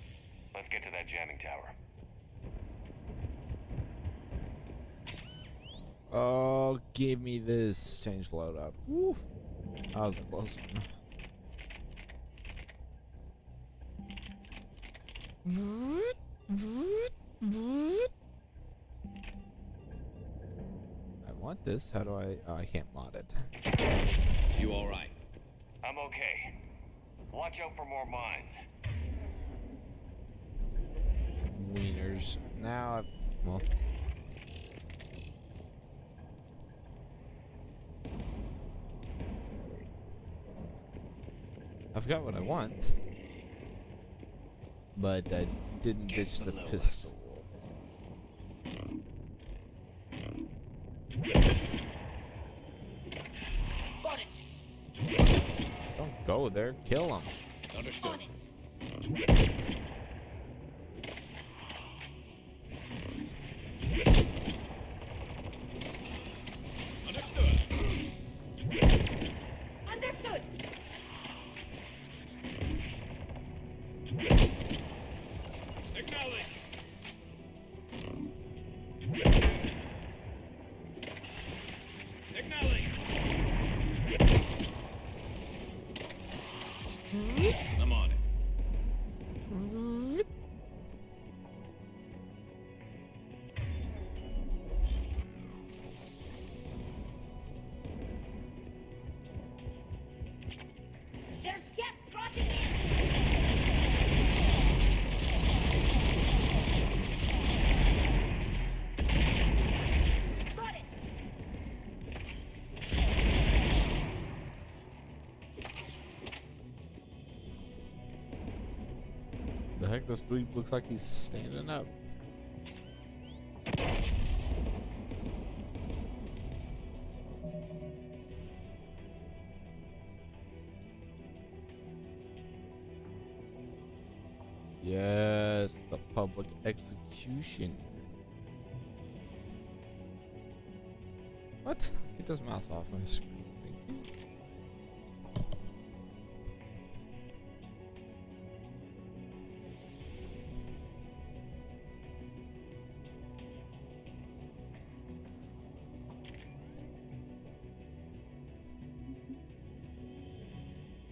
Let's get to that jamming tower. Oh, give me this. Change loadout. Woo. That was a close one. I want this. How do I... Oh, I can't mod it. You alright? I'm okay. Watch out for more mines. Wieners. Now well... I forgot what I want. But I didn't ditch the pistol. Don't go there, kill him. Understood. Understood. Acknowledge. Acknowledge. I'm on it. There's gas dropping in. Got it. The heck, this dude looks like he's standing up. Yes, the public execution. What? Get this mouse off my screen.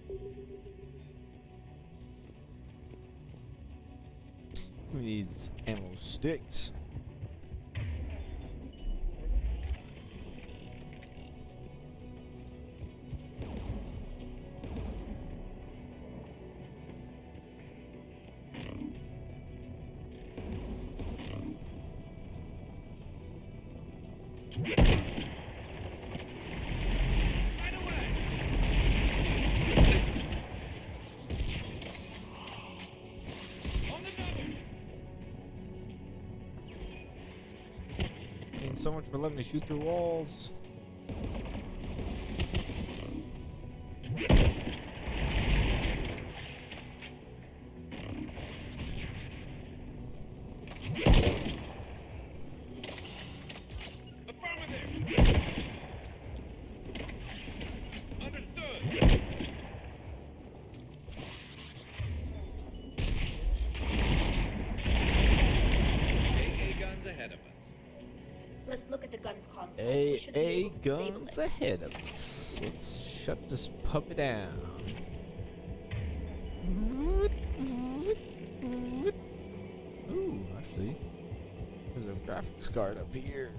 Thank you. Give me these ammo sticks. So much for letting me shoot through walls. Let's look at the guns console. AA guns ahead of us. Let's shut this puppy down. Ooh, actually, there's a graphics card up here.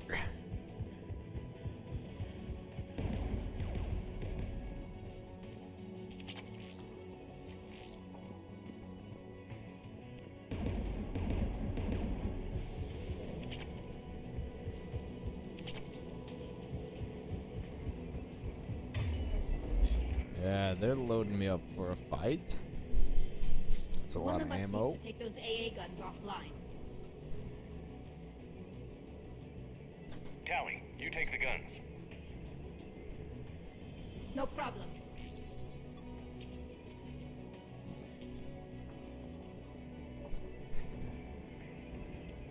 Yeah, they're loading me up for a fight. That's a lot of ammo. Needs to take those AA guns offline. Tally, you take the guns. No problem.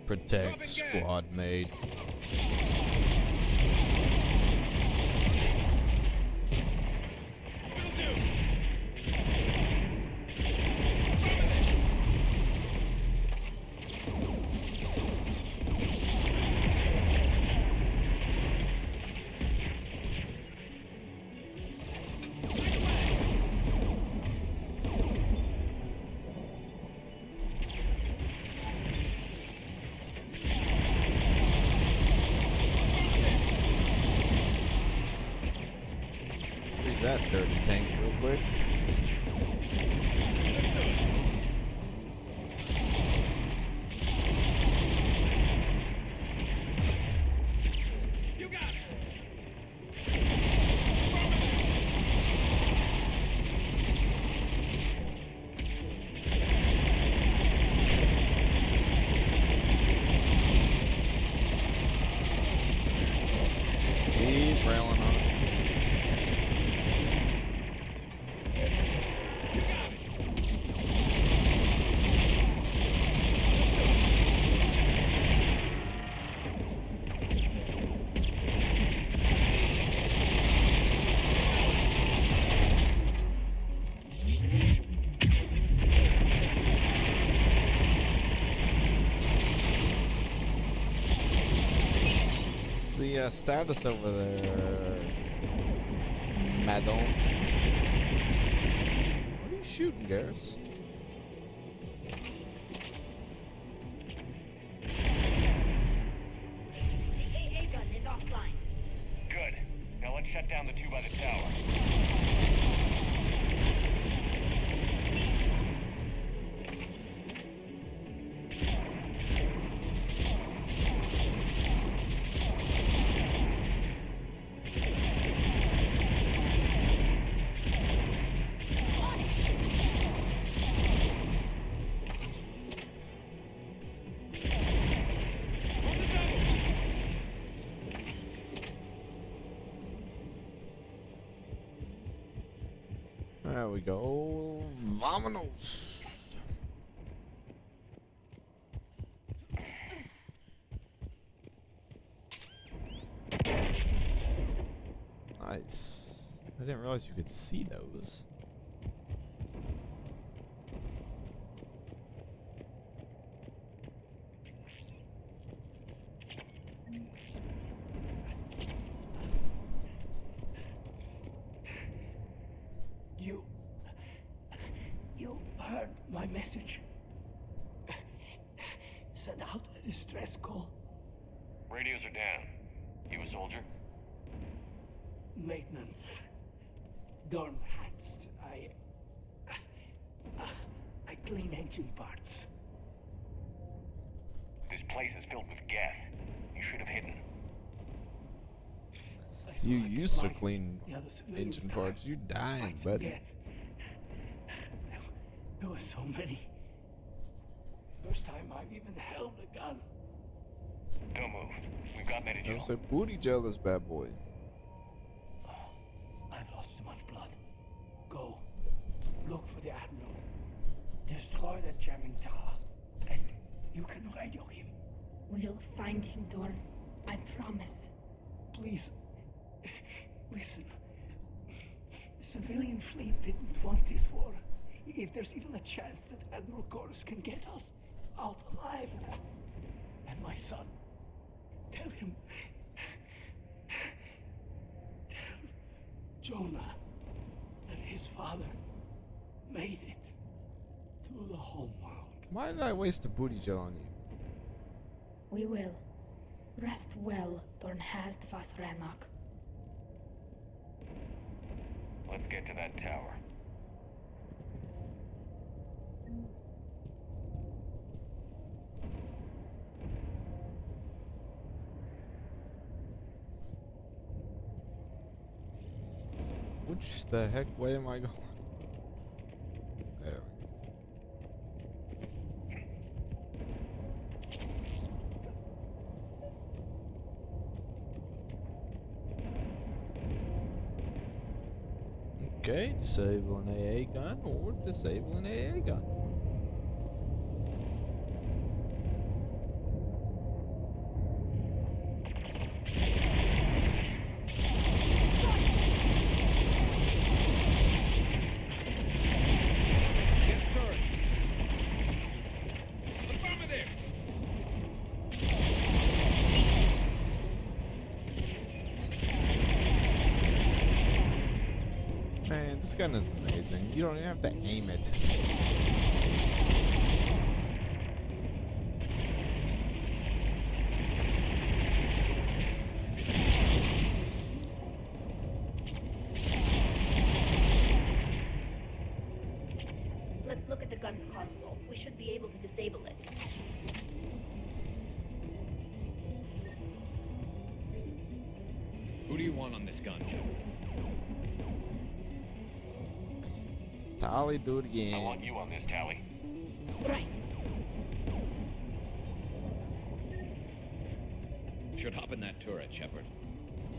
Protect, squad mate. dirty tank real quick. You got it. Keep railing on it. The status over there, madam. What are you shooting, Garrus? The AA gun is offline. Good. Now let's shut down the two by the tower. There we go. Vamonos. Nice. I didn't realize you could see those. You heard my message. Send out a distress call. Radios are down. You a soldier? Maintenance. Dorn Hatst. I clean engine parts. This place is filled with Geth. You should have hidden. You used to clean engine parts. You're dying, buddy. There were so many. First time I've even held a gun. Don't move. We've got Medical. There's a booty gel, this bad boy. I've lost too much blood. Go. Look for the Admiral. Destroy that jamming tower. And you can radio him. We'll find him, Dorn. I promise. Please. Listen. The civilian fleet didn't want this war. If there's even a chance that Admiral Chorus can get us out alive. And my son. Tell him. Tell Jonah that his father made it to the home world. Why did I waste a booty gel on you? We will. Rest well, Dornhast Vasranok. Let's get to that tower. Which the heck way am I going? There we go. Okay, disable an AA gun or disable an AA gun. Man, this gun is amazing. You don't even have to aim it. want on this gun? Tali, do it again. I want you on this, Tali. Right. Should hop in that turret, Shepard.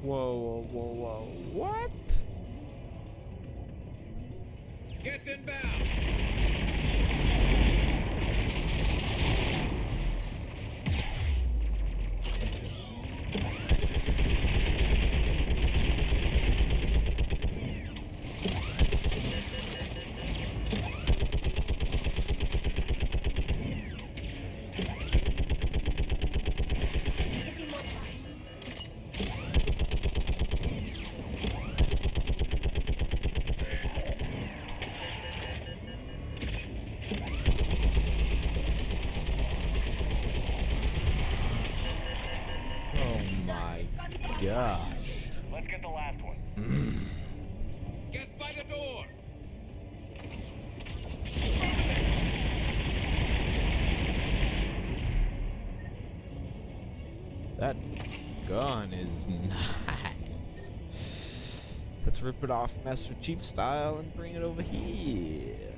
Whoa, whoa, whoa, whoa. What? Get inbound! Gosh. Let's get the last one. Get by the door! That gun is nice. Let's rip it off Master Chief style and bring it over here.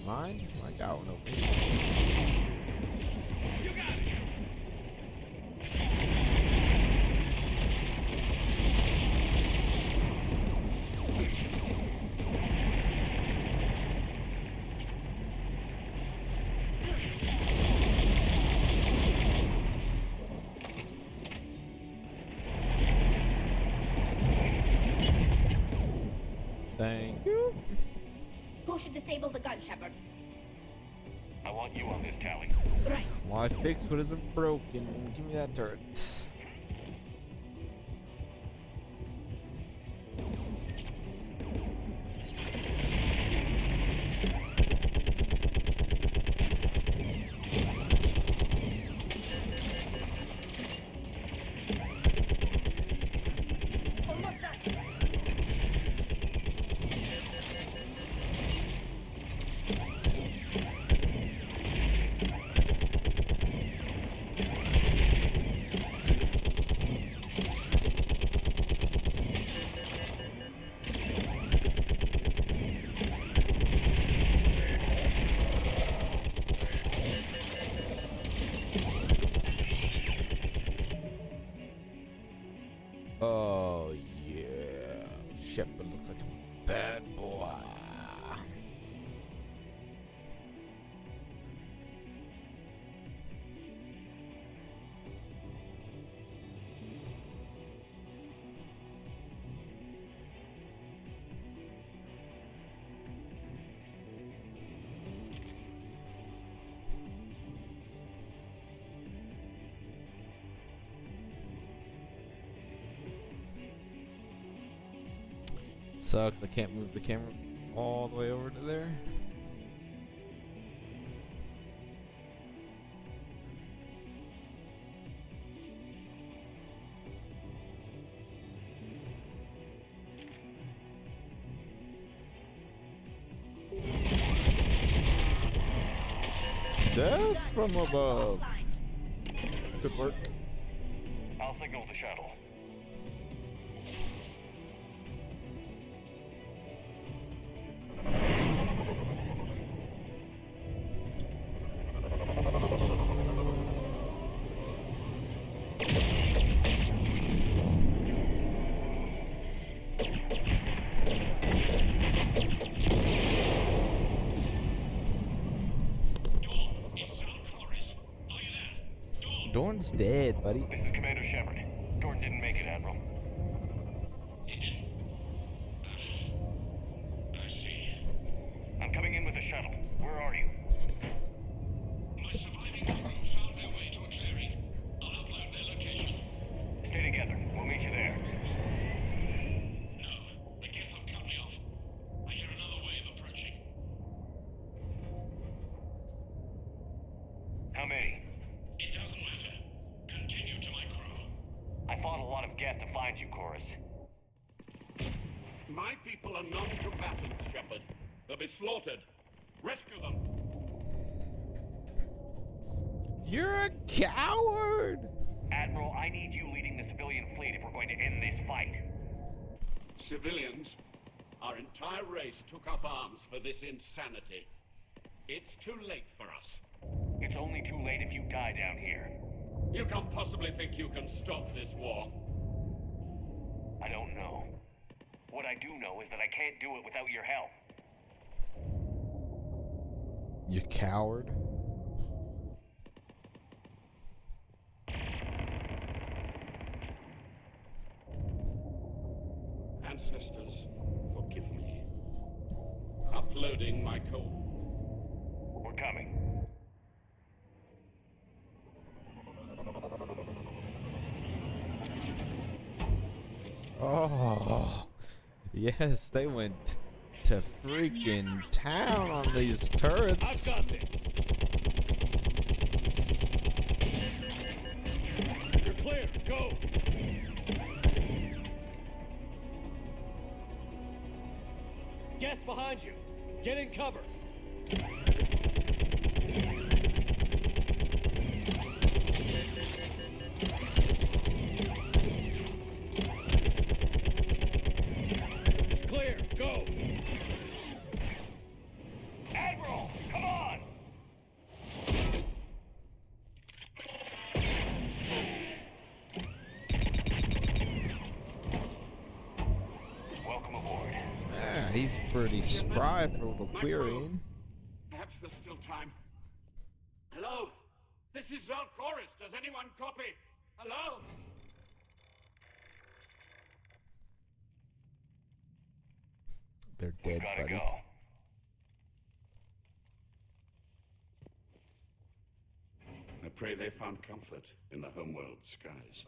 Mind? I got one over here. You got it! Thank you. Who should disable the gun, Shepard? I want you on this, Tali. Right. Why fix what isn't broken? Give me that turret. Almost done. Oh yeah, Shepard looks like a bad boy. Sucks, I can't move the camera all the way over to there. Death from above. Good work. I'll signal the shuttle. Dorn's dead, buddy. This is Commander Shepard. Dorn didn't make it, Admiral. He didn't. I see. I'm coming in with a shuttle. Where are you? My surviving crew found their way to a clearing. I'll upload their location. Stay together. We'll meet you there. No, the Geth have cut me off. I hear another wave approaching. How many? It doesn't matter. Continue to my crew. I fought a lot of Geth to find you, Chorus. My people are non-combatants, Shepard. They'll be slaughtered. Rescue them. You're a coward! Admiral, I need you leading the civilian civilian fleet if we're going to end this fight. Civilians, our entire race took up arms for this insanity. It's too late for us. It's only too late if you die down here. You can't possibly think you can stop this war. I don't know. What I do know is that I can't do it without your help. You coward. Ancestors, forgive me. Uploading my code. We're coming. Oh, yes, they went to freaking town on these turrets. I've got this. You're clear. Go. Gas behind you. Get in cover. It's clear. Go. Admiral, come on. Welcome aboard. Yeah, he's pretty spry for a little querying. Perhaps there's still time. Hello? This is Zalchorus. Does anyone copy? Hello? They're dead, Gotta buddy. go. I pray they found comfort in the homeworld skies.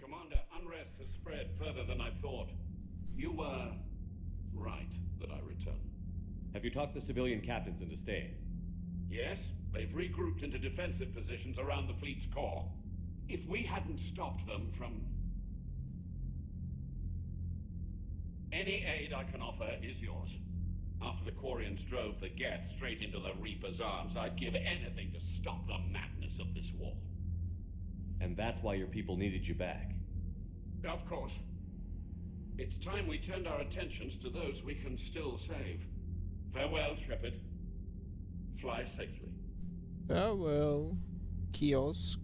Commander, unrest has spread further than I thought. You were right that I return. Have you talked the civilian captains into staying? Yes, they've regrouped into defensive positions around the fleet's core. If we hadn't stopped them from... Any aid I can offer is yours. After the Quarians drove the Geth straight into the Reaper's arms, I'd give anything to stop the madness of this war. And that's why your people needed you back. Of course. It's time we turned our attentions to those we can still save. Farewell, Shepard. Fly safely. Oh well. Kiosk.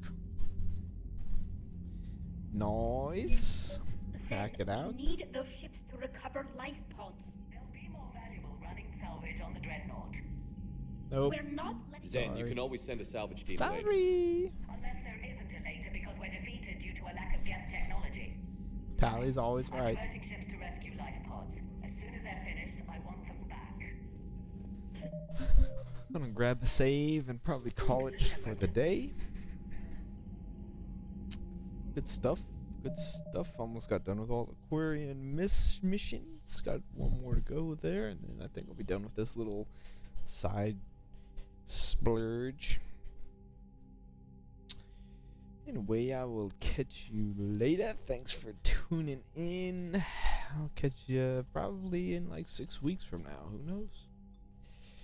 Nice. Pack it out. We need those ships to recover life pods. They'll be more valuable running salvage on the Dreadnought. Nope. We're not letting... Zen, you can always send a salvage team later. Sorry. Unless there isn't a later because we're defeated due to a lack of Geth technology. Tally's always I'm right. diverting ships to rescue life pods. As soon as they're finished, I want them back. I'm gonna grab a save and probably call it for the day. Good stuff. Good stuff. Almost got done with all the Quarian missions. Got one more to go there, and then I think we'll be done with this little side splurge. Anyway, I will catch you later. Thanks for tuning in. I'll catch you probably in like 6 weeks from now. Who knows?